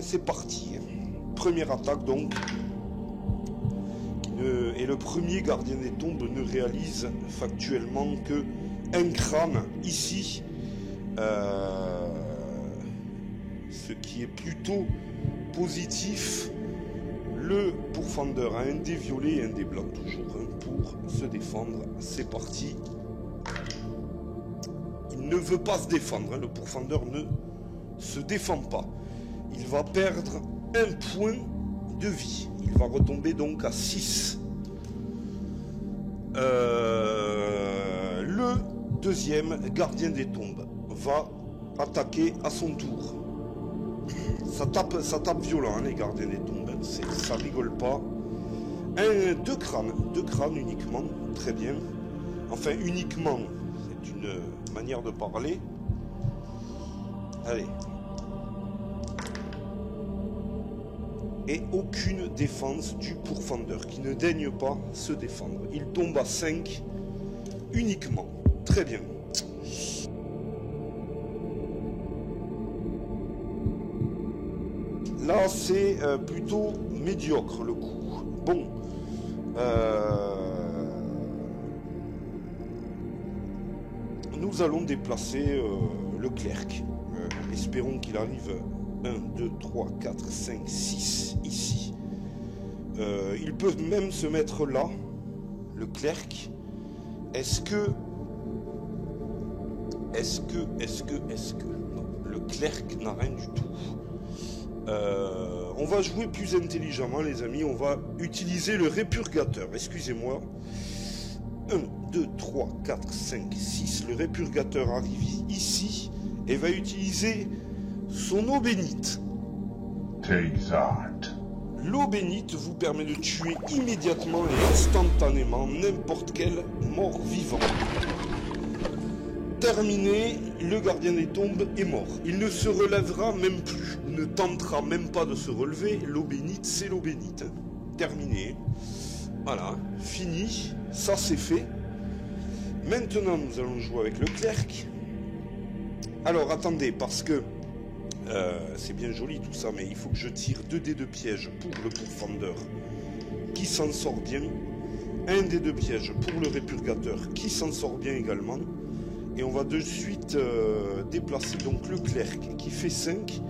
C'est parti. Première attaque donc. Et le premier gardien des tombes ne réalise factuellement que un crâne ici, ce qui est plutôt positif. Le pourfendeur a un dé violet et un dé blanc toujours pour se défendre. C'est parti. Il ne veut pas se défendre, le pourfendeur ne se défend pas. Il va perdre un point de vie. Il va retomber donc à 6. Le deuxième gardien des tombes va attaquer à son tour. Ça tape violent, hein, les gardiens des tombes. Ça rigole pas. 2 crânes uniquement. Très bien. Enfin, uniquement, c'est une manière de parler. Allez. Et aucune défense du pourfendeur qui ne daigne pas se défendre. Il tombe à 5 uniquement. Très bien. Là, c'est plutôt médiocre le coup. Bon. Nous allons déplacer le clerc. Espérons qu'il arrive 1, 2, 3, 4, 5, 6 ici. il peut même se mettre là, le clerc. Est-ce que... Non, le clerc n'a rien du tout. On va jouer plus intelligemment, les amis. On va utiliser le répurgateur. Excusez-moi. 1, 2, 3, 4, 5, 6. Le répurgateur arrive ici et va utiliser son eau bénite. Take that. L'eau bénite vous permet de tuer immédiatement et instantanément n'importe quel mort vivant. Terminé, le gardien des tombes est mort. Il ne se relèvera même plus, ne tentera même pas de se relever. L'eau bénite, c'est l'eau bénite. Terminé. Voilà, fini. Ça, c'est fait. Maintenant, nous allons jouer avec le clerc. Alors, attendez, parce que c'est bien joli tout ça, mais il faut que je tire 2 dés de piège pour le pourfendeur qui s'en sort bien. 1 dé de piège pour le répurgateur qui s'en sort bien également. Et on va de suite déplacer donc le clerc qui fait 5,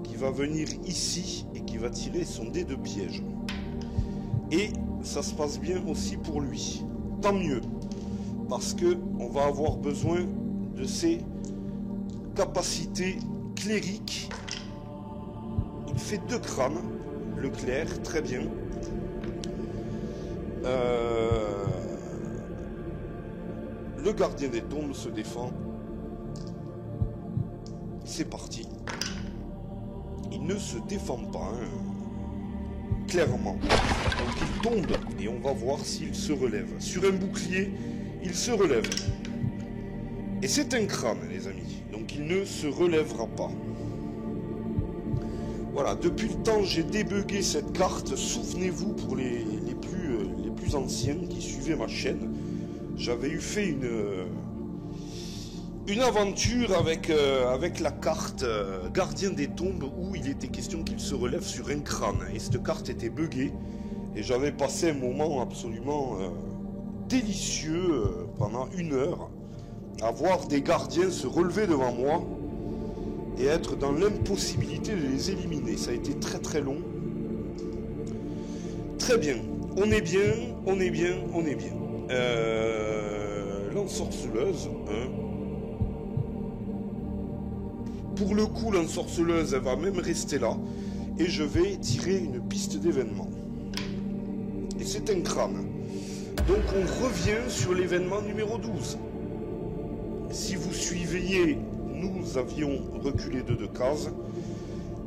qui va venir ici et qui va tirer son dé de piège. Et ça se passe bien aussi pour lui. Tant mieux, parce que on va avoir besoin de ses capacités clériques. Il fait 2 crânes, le clerc, très bien. Le gardien des tombes se défend. C'est parti. Il ne se défend pas, hein. Clairement. Donc il tombe et on va voir s'il se relève. Sur un bouclier, il se relève. Et c'est un crâne, les amis. Donc il ne se relèvera pas. Voilà, depuis le temps, j'ai débugué cette carte. Souvenez-vous, pour les plus anciens qui suivaient ma chaîne, j'avais fait une aventure avec la carte Gardien des Tombes où il était question qu'il se relève sur un crâne. Et cette carte était buggée. Et j'avais passé un moment absolument délicieux pendant 1 heure à voir des gardiens se relever devant moi et être dans l'impossibilité de les éliminer. Ça a été très très long. Très bien. On est bien, on est bien, on est bien. L'ensorceleuse, hein. Pour le coup, l'ensorceleuse, elle va même rester là. Et je vais tirer une piste d'événement. Et c'est un crâne. Donc on revient sur l'événement numéro 12. Si vous suiviez, nous avions reculé de 2 cases.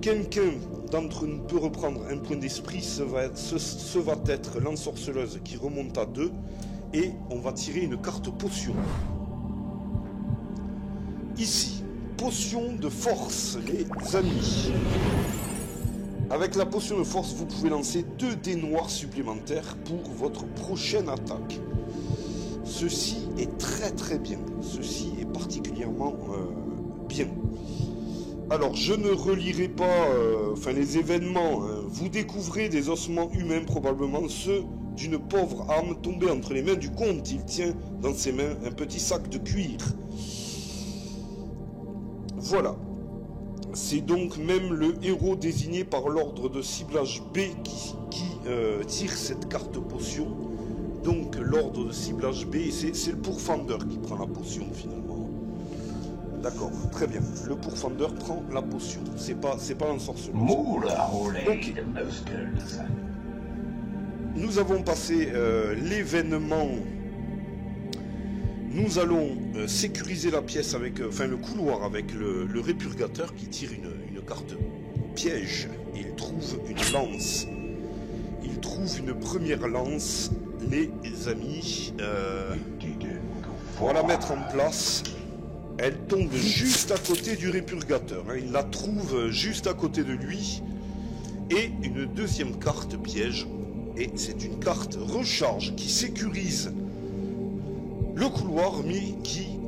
Quelqu'un d'entre nous peut reprendre un point d'esprit. Ce va être l'ensorceleuse qui remonte à 2. Et on va tirer une carte potion. Ici, potion de force, les amis. Avec la potion de force, vous pouvez lancer 2 dés noirs supplémentaires pour votre prochaine attaque. Ceci est très très bien. Ceci est particulièrement bien. Alors, je ne relirai pas les événements. Hein. Vous découvrez des ossements humains, probablement ceux d'une pauvre âme tombée entre les mains du comte. Il tient dans ses mains un petit sac de cuir. Voilà. C'est donc même le héros désigné par l'ordre de ciblage B qui tire cette carte potion. Donc l'ordre de ciblage B, c'est le pourfendeur qui prend la potion finalement. D'accord, très bien. Le pourfendeur prend la potion. C'est pas l'ensorceleuse. Okay. Nous avons passé l'événement. Nous allons sécuriser la pièce avec, le couloir avec le répurgateur qui tire une carte piège. Il trouve une lance. Il trouve une première lance, les amis. On va la mettre en place. Elle tombe juste à côté du répurgateur. Hein. Il la trouve juste à côté de lui. Et une deuxième carte piège. Et c'est une carte recharge qui sécurise le couloir, mais qui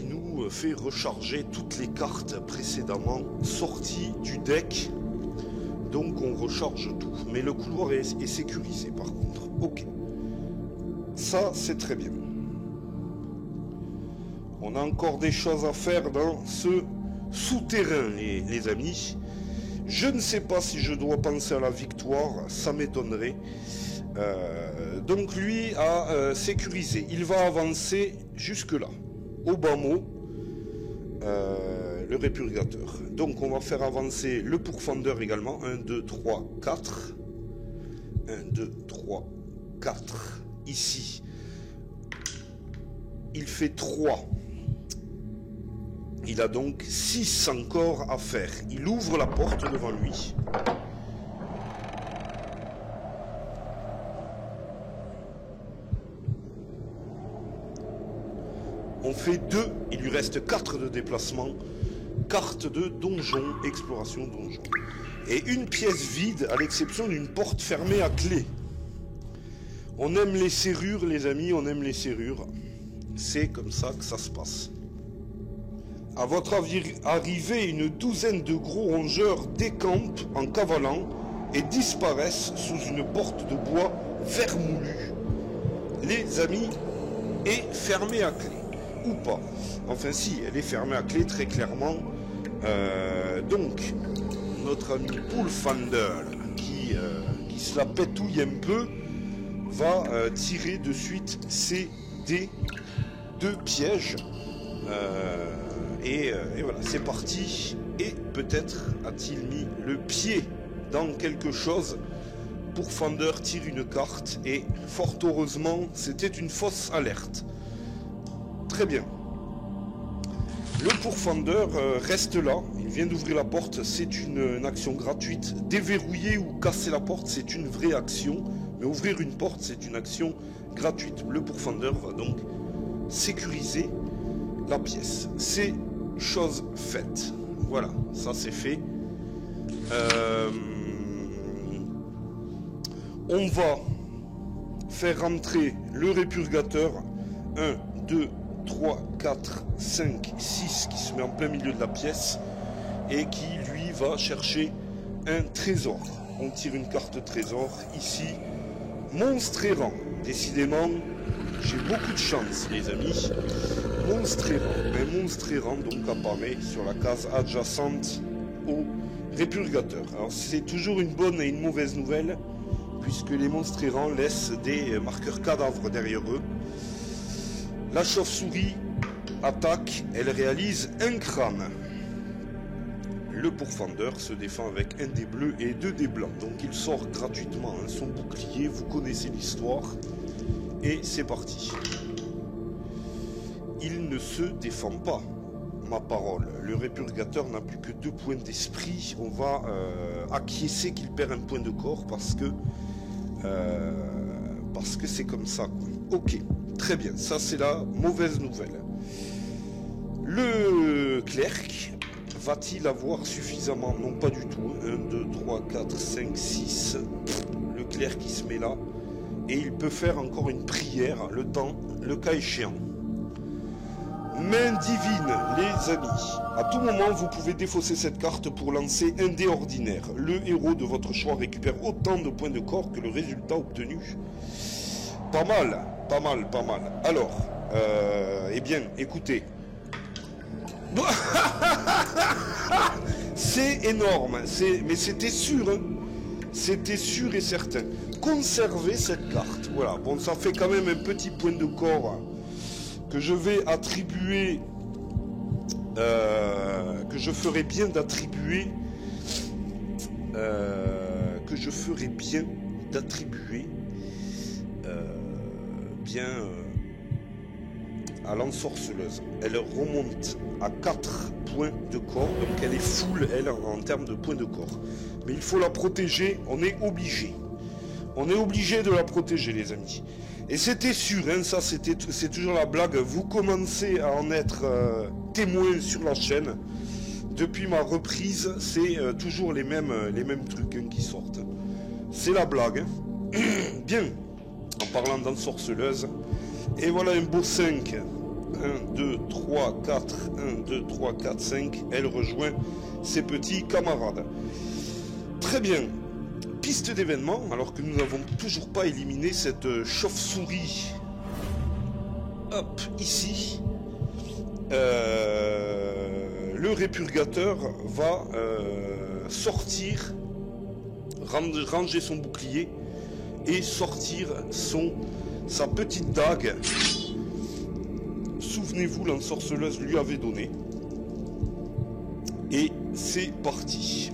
nous fait recharger toutes les cartes précédemment sorties du deck. Donc on recharge tout. Mais le couloir est sécurisé par contre. Ok. Ça, c'est très bien. On a encore des choses à faire dans ce souterrain, les amis. Je ne sais pas si je dois penser à la victoire, ça m'étonnerait. Donc lui a sécurisé. Il va avancer jusque-là. Au bas mot, le répurgateur. Donc on va faire avancer le pourfendeur également. 1, 2, 3, 4. 1, 2, 3, 4. Ici, il fait 3. Il a donc 6 encore à faire. Il ouvre la porte devant lui. On fait 2, il lui reste 4 de déplacement. Carte de donjon, exploration donjon. Et une pièce vide, à l'exception d'une porte fermée à clé. On aime les serrures, les amis, on aime les serrures. C'est comme ça que ça se passe. À votre arrivée, une douzaine de gros rongeurs décampent en cavalant et disparaissent sous une porte de bois vermoulu. Les amis, est fermée à clé. Ou pas. Enfin si, elle est fermée à clé très clairement. Donc, notre ami Pourfendeur, qui se la pétouille un peu, va tirer de suite ses dés de piège. Et voilà, c'est parti. Et peut-être a-t-il mis le pied dans quelque chose. Pourfendeur tire une carte et fort heureusement, c'était une fausse alerte. Très bien. Le pourfendeur reste là. Il vient d'ouvrir la porte. C'est une action gratuite. Déverrouiller ou casser la porte, c'est une vraie action. Mais ouvrir une porte, c'est une action gratuite. Le pourfendeur va donc sécuriser la pièce. C'est chose faite. Voilà, ça c'est fait. On va faire rentrer le répurgateur. 1, 2, 3, 4, 5, 6 qui se met en plein milieu de la pièce et qui lui va chercher un trésor. On tire une carte trésor ici. Monstre errant. Décidément, j'ai beaucoup de chance les amis. Monstre errant. Un monstre errant donc apparaît sur la case adjacente au répurgateur. Alors c'est toujours une bonne et une mauvaise nouvelle puisque les monstres errants laissent des marqueurs cadavres derrière eux. La chauve-souris attaque, elle réalise un crâne. Le pourfendeur se défend avec un dé bleu et 2 dés blancs. Donc il sort gratuitement son bouclier, vous connaissez l'histoire. Et c'est parti. Il ne se défend pas, ma parole. Le répurgateur n'a plus que 2 points d'esprit. On va acquiescer qu'il perd un point de corps parce que c'est comme ça. Ok. Très bien, ça c'est la mauvaise nouvelle. Le clerc va-t-il avoir suffisamment? Non, pas du tout. 1, 2, 3, 4, 5, 6. Le clerc qui se met là. Et il peut faire encore une prière, le cas échéant. Main divine, les amis. À tout moment, vous pouvez défausser cette carte pour lancer un dé ordinaire. Le héros de votre choix récupère autant de points de corps que le résultat obtenu. Pas mal. Pas mal, pas mal. Alors, eh bien, écoutez. C'est énorme, mais c'était sûr, hein. C'était sûr et certain. Conservez cette carte. Voilà, bon, ça fait quand même un petit point de corps que je vais attribuer, que je ferai bien d'attribuer, à l'ensorceleuse. Elle remonte à 4 points de corps, donc elle est full, elle, en termes de points de corps. Mais il faut la protéger, on est obligé. On est obligé de la protéger, les amis. Et c'était sûr, hein, ça c'est toujours la blague. Vous commencez à en être témoin sur la chaîne. Depuis ma reprise, c'est toujours les mêmes trucs hein, qui sortent. C'est la blague. Hein. Bien, en parlant d'ensorceleuse. Et voilà un beau 5. 1, 2, 3, 4. 1, 2, 3, 4, 5. Elle rejoint ses petits camarades. Très bien. Piste d'événement, alors que nous n'avons toujours pas éliminé cette chauve-souris. Hop, ici. Le le répurgateur va sortir, ranger son bouclier et sortir sa petite dague. Souvenez-vous, l'ensorceleuse lui avait donné. Et c'est parti.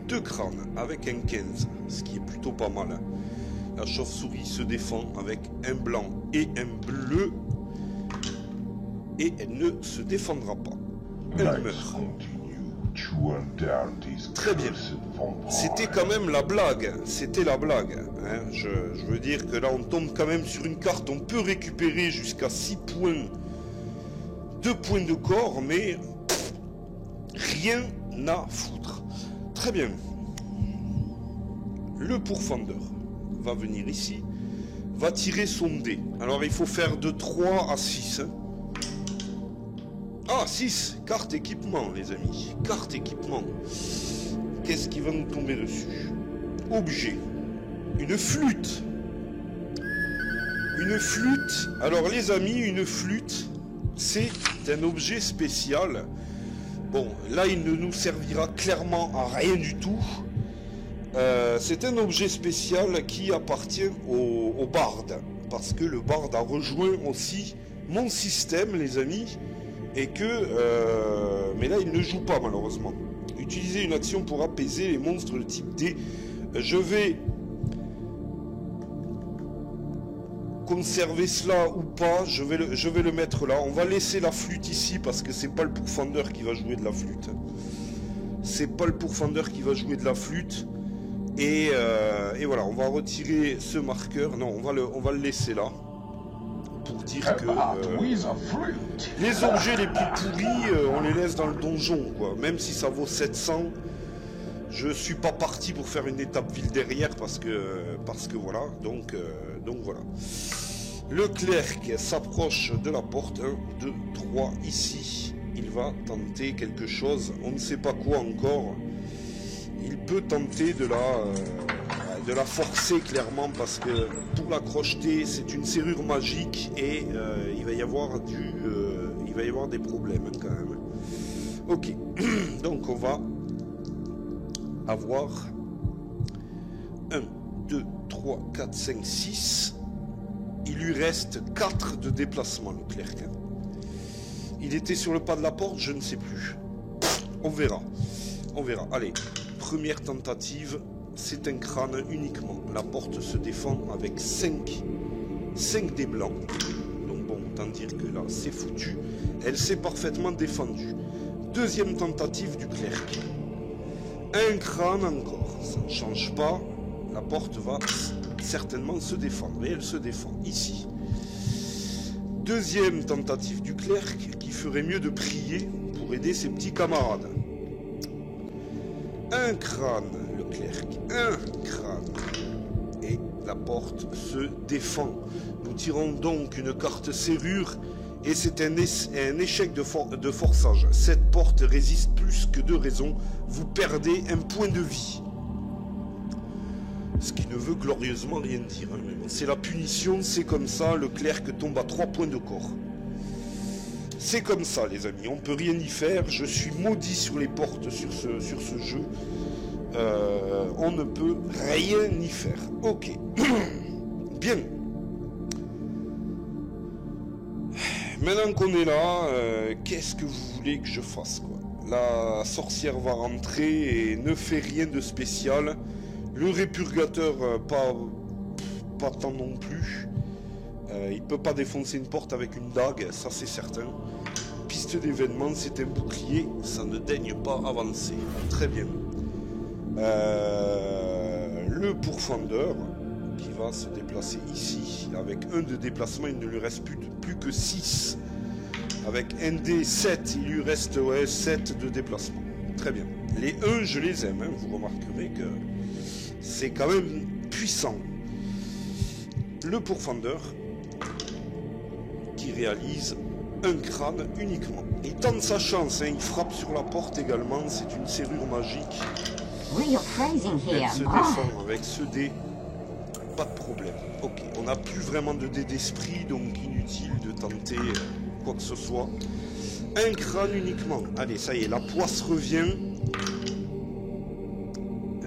2 crânes avec un 15, ce qui est plutôt pas mal. La chauve-souris se défend avec un blanc et un bleu. Et elle ne se défendra pas. Elle meurt. Très bien. C'était quand même la blague. C'était la blague. Hein. Je veux dire que là, on tombe quand même sur une carte. On peut récupérer jusqu'à 6 points. 2 points de corps, mais rien à foutre. Très bien. Le pourfendeur va venir ici. Va tirer son dé. Alors, il faut faire de 3 à 6. Hein. Ah, 6, carte équipement, les amis. Carte équipement. Qu'est-ce qui va nous tomber dessus? Objet. Une flûte. Une flûte. Alors, les amis, une flûte, c'est un objet spécial. Bon, là, il ne nous servira clairement à rien du tout. C'est un objet spécial qui appartient au barde. Parce que le barde a rejoint aussi mon système, les amis. Et que... mais là, il ne joue pas, malheureusement. Utiliser une action pour apaiser les monstres de type D. Je vais conserver cela ou pas. Je vais le mettre là. On va laisser la flûte ici parce que c'est pas le pourfendeur qui va jouer de la flûte. C'est pas le pourfendeur qui va jouer de la flûte. Et voilà, on va retirer ce marqueur. Non, on va le laisser là. Pour dire que les objets les plus pourris, on les laisse dans le donjon, quoi. Même si ça vaut 700, je suis pas parti pour faire une étape ville derrière parce que voilà. Donc voilà. Le clerc s'approche de la porte. 1, 2, 3, ici. Il va tenter quelque chose. On ne sait pas quoi encore. Il peut tenter de la forcer clairement parce que pour la crocheter c'est une serrure magique et il va y avoir des problèmes quand même. Ok, donc on va avoir 1, 2, 3, 4, 5, 6. Il lui reste 4 de déplacement, le clerc. Il était sur le pas de la porte, je ne sais plus. On verra. On verra. Allez, première tentative. C'est un crâne uniquement. La porte se défend avec 5 dés blancs. Donc bon, autant dire que là, c'est foutu. Elle s'est parfaitement défendue. Deuxième tentative du clerc. Un crâne encore. Ça ne change pas. La porte va certainement se défendre. Et elle se défend ici. Deuxième tentative du clerc qui ferait mieux de prier pour aider ses petits camarades. Un crâne. Clerc, un crâne et la porte se défend. Nous tirons donc une carte serrure et c'est un échec de forçage. Cette porte résiste plus que de raison. Vous perdez un point de vie. Ce qui ne veut glorieusement rien dire. Hein. C'est la punition, c'est comme ça. Le clerc tombe à 3 points de corps. C'est comme ça, les amis. On peut rien y faire. Je suis maudit sur les portes sur ce jeu. On ne peut rien y faire. Ok. Bien. Maintenant qu'on est là, qu'est-ce que vous voulez que je fasse, quoi? La sorcière va rentrer et ne fait rien de spécial. Le répurgateur, pas tant non plus. Il peut pas défoncer une porte avec une dague, ça c'est certain. Piste d'événement, c'est un bouclier, ça ne daigne pas avancer. Très bien. Le pourfendeur qui va se déplacer ici. Avec 1 de déplacement, il ne lui reste plus que 6. Avec un dé 7, il lui reste 7 de déplacement. Très bien. Les 1, je les aime. Hein. Vous remarquerez que c'est quand même puissant. Le pourfendeur qui réalise un crâne uniquement. Il tente sa chance. Hein. Il frappe sur la porte également. C'est une serrure magique. Real phrasing here. Elle se défend avec ce dé. Pas de problème. Ok, on n'a plus vraiment de dé d'esprit, donc inutile de tenter quoi que ce soit. Un crâne uniquement. Allez, ça y est, la poisse revient.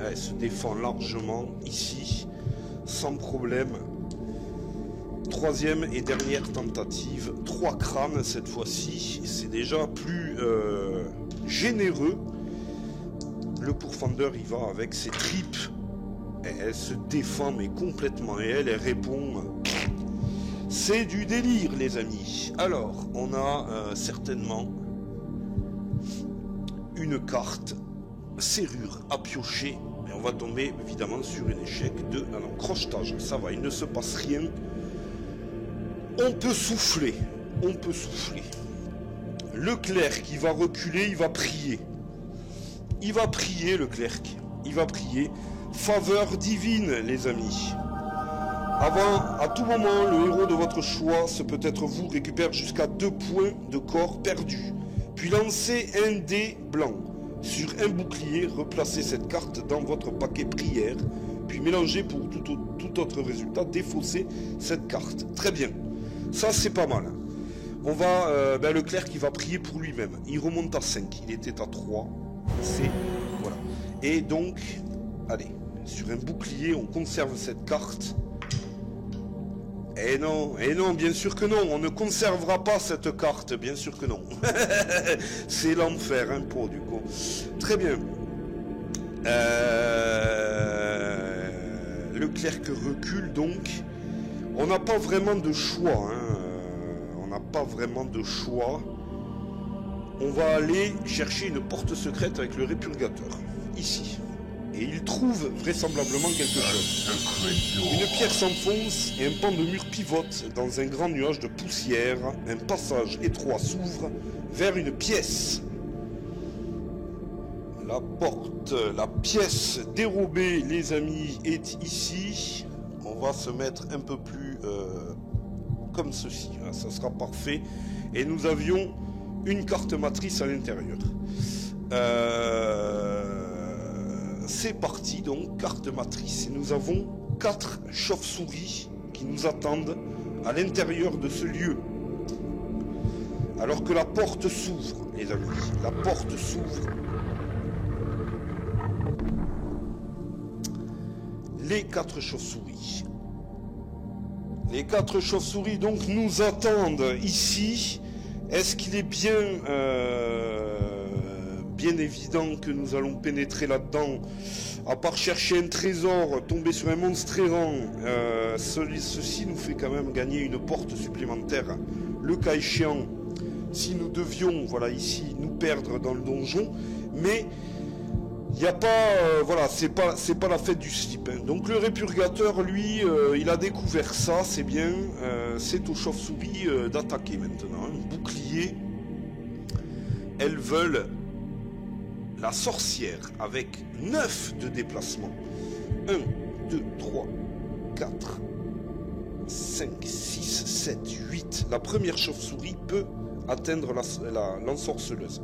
Elle se défend largement ici, sans problème. Troisième et dernière tentative. 3 crânes cette fois-ci. C'est déjà plus généreux. Le pourfendeur, il va avec ses tripes. Et elle se défend, mais complètement. Et elle répond. C'est du délire, les amis. Alors, on a certainement une carte serrure à piocher. Et on va tomber, évidemment, sur un échec de... Ah non, crochetage. Ça va, il ne se passe rien. On peut souffler. On peut souffler. Le clerc, il va reculer, il va prier. Il va prier, le clerc. Il va prier. Faveur divine, les amis. Avant, à tout moment, le héros de votre choix, ce peut être vous, récupère jusqu'à 2 points de corps perdus. Puis lancez un dé blanc. Sur un bouclier, replacez cette carte dans votre paquet prière. Puis mélangez pour tout autre résultat, défaussez cette carte. Très bien. Ça, c'est pas mal. On va... le clerc qui va prier pour lui-même. Il remonte à 5. Il était à 3. C'est... Voilà. Et donc... Allez. Sur un bouclier, on conserve cette carte. Eh non, bien sûr que non. On ne conservera pas cette carte. Bien sûr que non. C'est l'enfer, hein, pour du coup. Très bien. Le clerc recule, donc. On n'a pas vraiment de choix. Hein. On n'a pas vraiment de choix. On va aller chercher une porte secrète avec le répurgateur. Ici. Et il trouve vraisemblablement quelque chose. Une pierre s'enfonce et un pan de mur pivote dans un grand nuage de poussière. Un passage étroit s'ouvre vers une pièce. La porte, la pièce dérobée, les amis, est ici. On va se mettre un peu plus comme ceci. Ça sera parfait. Et nous avions une carte matrice à l'intérieur. C'est parti, donc, carte matrice. Et nous avons 4 chauves-souris qui nous attendent à l'intérieur de ce lieu. Alors que la porte s'ouvre, les amis. La porte s'ouvre. Les 4 chauves-souris. Les 4 chauves-souris, donc, nous attendent ici. Est-ce qu'il est bien évident que nous allons pénétrer là-dedans, à part chercher un trésor, tomber sur un monstre errant, ceci nous fait quand même gagner une porte supplémentaire, le cas échéant, si nous devions, voilà, ici, nous perdre dans le donjon, mais il n'y a pas, voilà, c'est pas la fête du slip, hein. Donc le répurgateur, lui, il a découvert ça, c'est bien, c'est aux chauves-souris d'attaquer maintenant, hein. Bouclier, elles veulent la sorcière avec 9 de déplacement. 1, 2, 3, 4, 5, 6, 7, 8. La première chauve-souris peut atteindre l'ensorceleuse.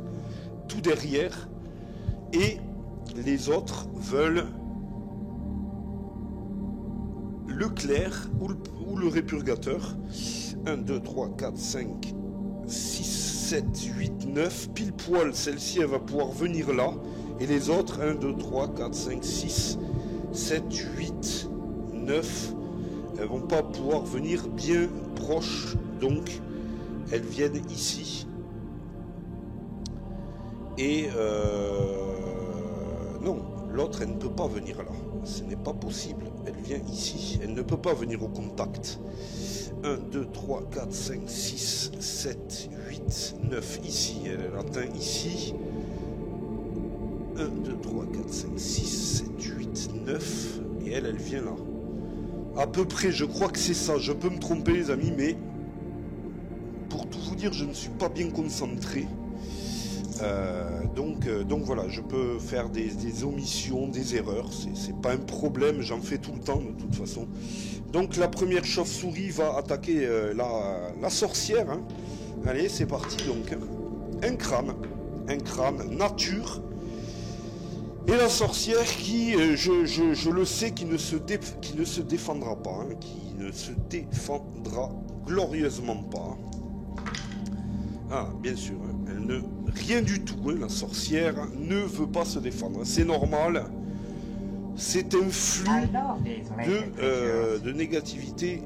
Tout derrière. Et les autres veulent le clerc ou le répurgateur. 1, 2, 3, 4, 5, 6, 7, 8, 9, pile poil, celle-ci elle va pouvoir venir là, et les autres, 1, 2, 3, 4, 5, 6, 7, 8, 9, elles vont pas pouvoir venir bien proche, donc elles viennent ici. Et non, l'autre elle ne peut pas venir là, ce n'est pas possible, elle vient ici, elle ne peut pas venir au contact. 1, 2, 3, 4, 5, 6, 7, 8, 9, ici, elle atteint ici. 1, 2, 3, 4, 5, 6, 7, 8, 9, et elle vient là. À peu près, je crois que c'est ça, je peux me tromper les amis, mais pour tout vous dire, je ne suis pas bien concentré. Donc voilà, je peux faire des omissions, des erreurs, c'est pas un problème, j'en fais tout le temps de toute façon. Donc la première chauve-souris va attaquer la sorcière, hein. Allez, c'est parti donc. Un crâne nature. Et la sorcière qui, je le sais, qui ne se défendra pas, hein, qui ne se défendra glorieusement pas. Ah, bien sûr, hein, elle ne... Rien du tout, hein, la sorcière ne veut pas se défendre. C'est normal. C'est un flux de négativité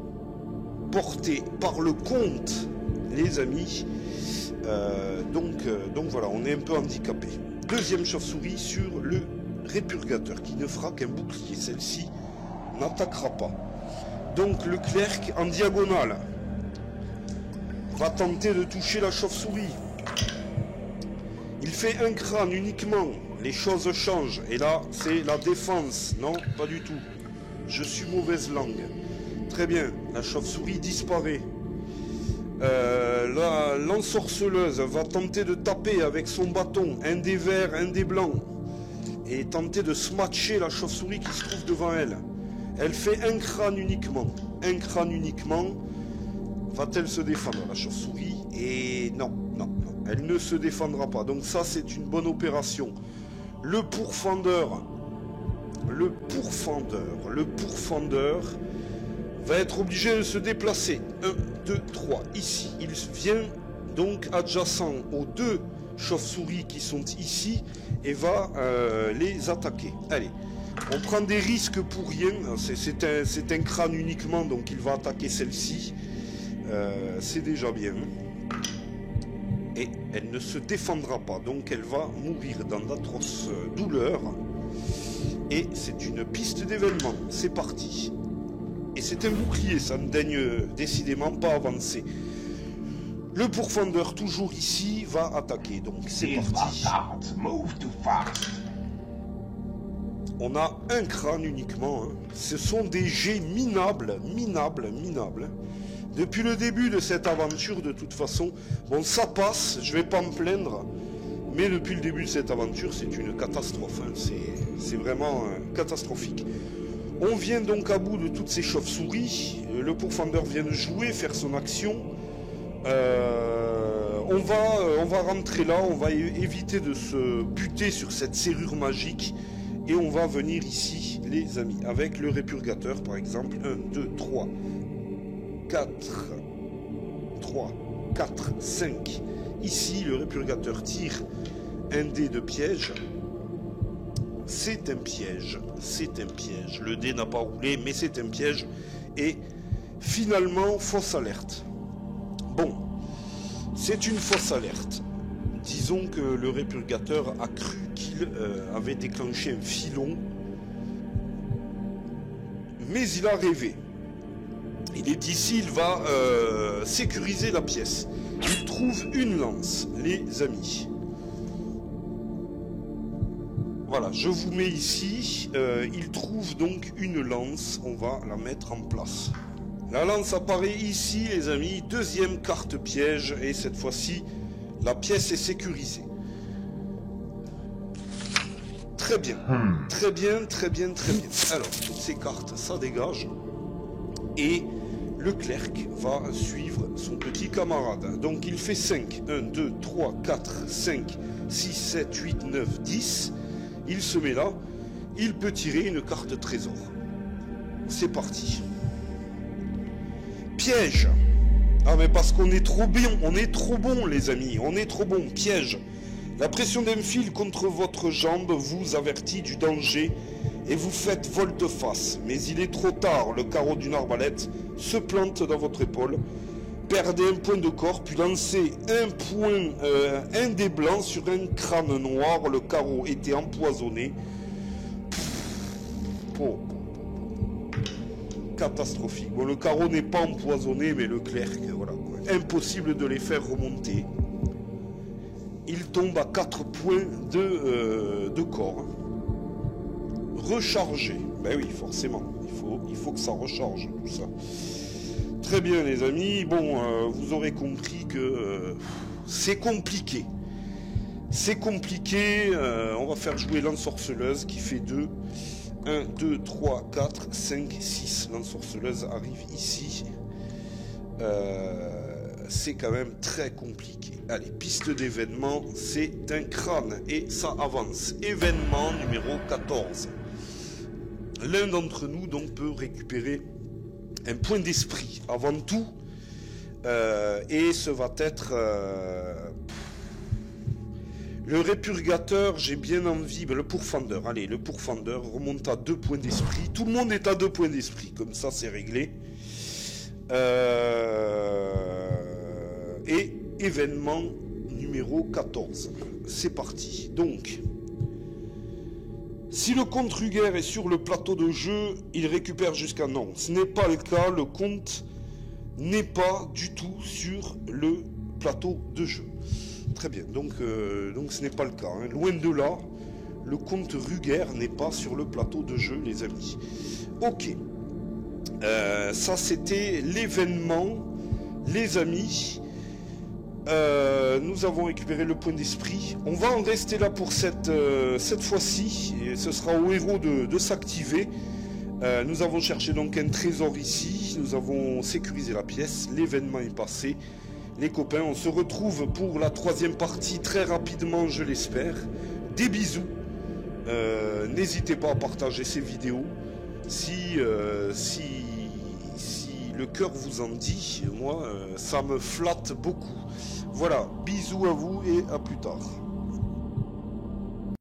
porté par le conte, les amis. Donc voilà, on est un peu handicapé. Deuxième chauve-souris sur le répurgateur qui ne fera qu'un bouclier. Celle-ci n'attaquera pas. Donc le clerc en diagonale va tenter de toucher la chauve-souris. Il fait un crâne uniquement. Les choses changent. Et là, c'est la défense. Non, pas du tout. Je suis mauvaise langue. Très bien. La chauve-souris disparaît. L'ensorceleuse va tenter de taper avec son bâton. Un des verts, un des blancs. Et tenter de smatcher la chauve-souris qui se trouve devant elle. Elle fait un crâne uniquement. Un crâne uniquement. Va-t-elle se défendre, la chauve-souris? Et non. Elle ne se défendra pas. Donc ça, c'est une bonne opération. Le pourfendeur va être obligé de se déplacer. 1, 2, 3. Ici. Il vient donc adjacent aux deux chauves-souris qui sont ici et va les attaquer. Allez. On prend des risques pour rien. C'est un crâne uniquement, donc il va attaquer celle-ci. C'est déjà bien. Et elle ne se défendra pas, donc elle va mourir dans d'atroces douleurs. Et c'est une piste d'événement. C'est parti. Et c'est un bouclier, ça ne daigne décidément pas avancer. Le pourfendeur, toujours ici, va attaquer. Donc c'est parti. On a un crâne uniquement. Hein. Ce sont des jets minables. Depuis le début de cette aventure, de toute façon, bon, ça passe, je vais pas me plaindre. Mais depuis le début de cette aventure, c'est une catastrophe. Hein. C'est vraiment catastrophique. On vient donc à bout de toutes ces chauves-souris. Le pourfendeur vient de jouer, faire son action. On va rentrer là, on va éviter de se buter sur cette serrure magique. Et on va venir ici, les amis, avec le répurgateur, par exemple. 1, 2, 3, 4, 5. Ici, le répurgateur tire un dé de piège. C'est un piège. Le dé n'a pas roulé, mais c'est un piège. Et finalement, fausse alerte. Bon, c'est une fausse alerte. Disons que le répurgateur a cru qu'il avait déclenché un filon. Mais il a rêvé. Il est ici, il va sécuriser la pièce. Il trouve une lance, les amis. Voilà, je vous mets ici. Il trouve donc une lance. On va la mettre en place. La lance apparaît ici, les amis. Deuxième carte piège. Et cette fois-ci, la pièce est sécurisée. Très bien. Très bien. Alors, toutes ces cartes, ça dégage. Et le clerc va suivre son petit camarade. Donc il fait 5. 1, 2, 3, 4, 5, 6, 7, 8, 9, 10. Il se met là. Il peut tirer une carte trésor. C'est parti. Piège. Ah mais parce qu'on est trop bien, on est trop bon les amis, on est trop bon. Piège. La pression d'un fil contre votre jambe vous avertit du danger et vous faites volte-face. Mais il est trop tard, le carreau d'une arbalète se plante dans votre épaule. Perdez un point de corps, puis lancez un dé blanc sur un crâne noir. Le carreau était empoisonné. Oh. Catastrophique. Bon, le carreau n'est pas empoisonné, mais le clerc, voilà. Impossible de les faire remonter. Il tombe à 4 points de corps. Recharger. Ben oui, forcément. Il faut que ça recharge, tout ça. Très bien, les amis. Bon, vous aurez compris que c'est compliqué. C'est compliqué. On va faire jouer l'ensorceleuse qui fait 2. 1, 2, 3, 4, 5, 6. L'ensorceleuse arrive ici. C'est quand même très compliqué. Allez, piste d'événement, c'est un crâne et ça avance. Événement numéro 14. L'un d'entre nous donc peut récupérer un point d'esprit. Avant tout, Et ce va être... le répurgateur, j'ai bien envie... le pourfendeur, allez, le pourfendeur remonte à 2 points d'esprit. Tout le monde est à 2 points d'esprit, comme ça c'est réglé. Et événement numéro 14. C'est parti. Donc, si le comte Ruger est sur le plateau de jeu, il récupère jusqu'à... Non, ce n'est pas le cas. Le comte n'est pas du tout sur le plateau de jeu. Très bien, donc ce n'est pas le cas. Hein. Loin de là, le comte Ruger n'est pas sur le plateau de jeu, les amis. Ok. Ça, c'était l'événement, les amis. Nous avons récupéré le point d'esprit. On va en rester là pour cette fois-ci. Et ce sera au héros de s'activer. Nous avons cherché donc un trésor ici. Nous avons sécurisé la pièce. L'événement est passé. Les copains, on se retrouve pour la 3e partie très rapidement, je l'espère. Des bisous. N'hésitez pas à partager ces vidéos. Si le cœur vous en dit, moi, ça me flatte beaucoup. Voilà, bisous à vous et à plus tard.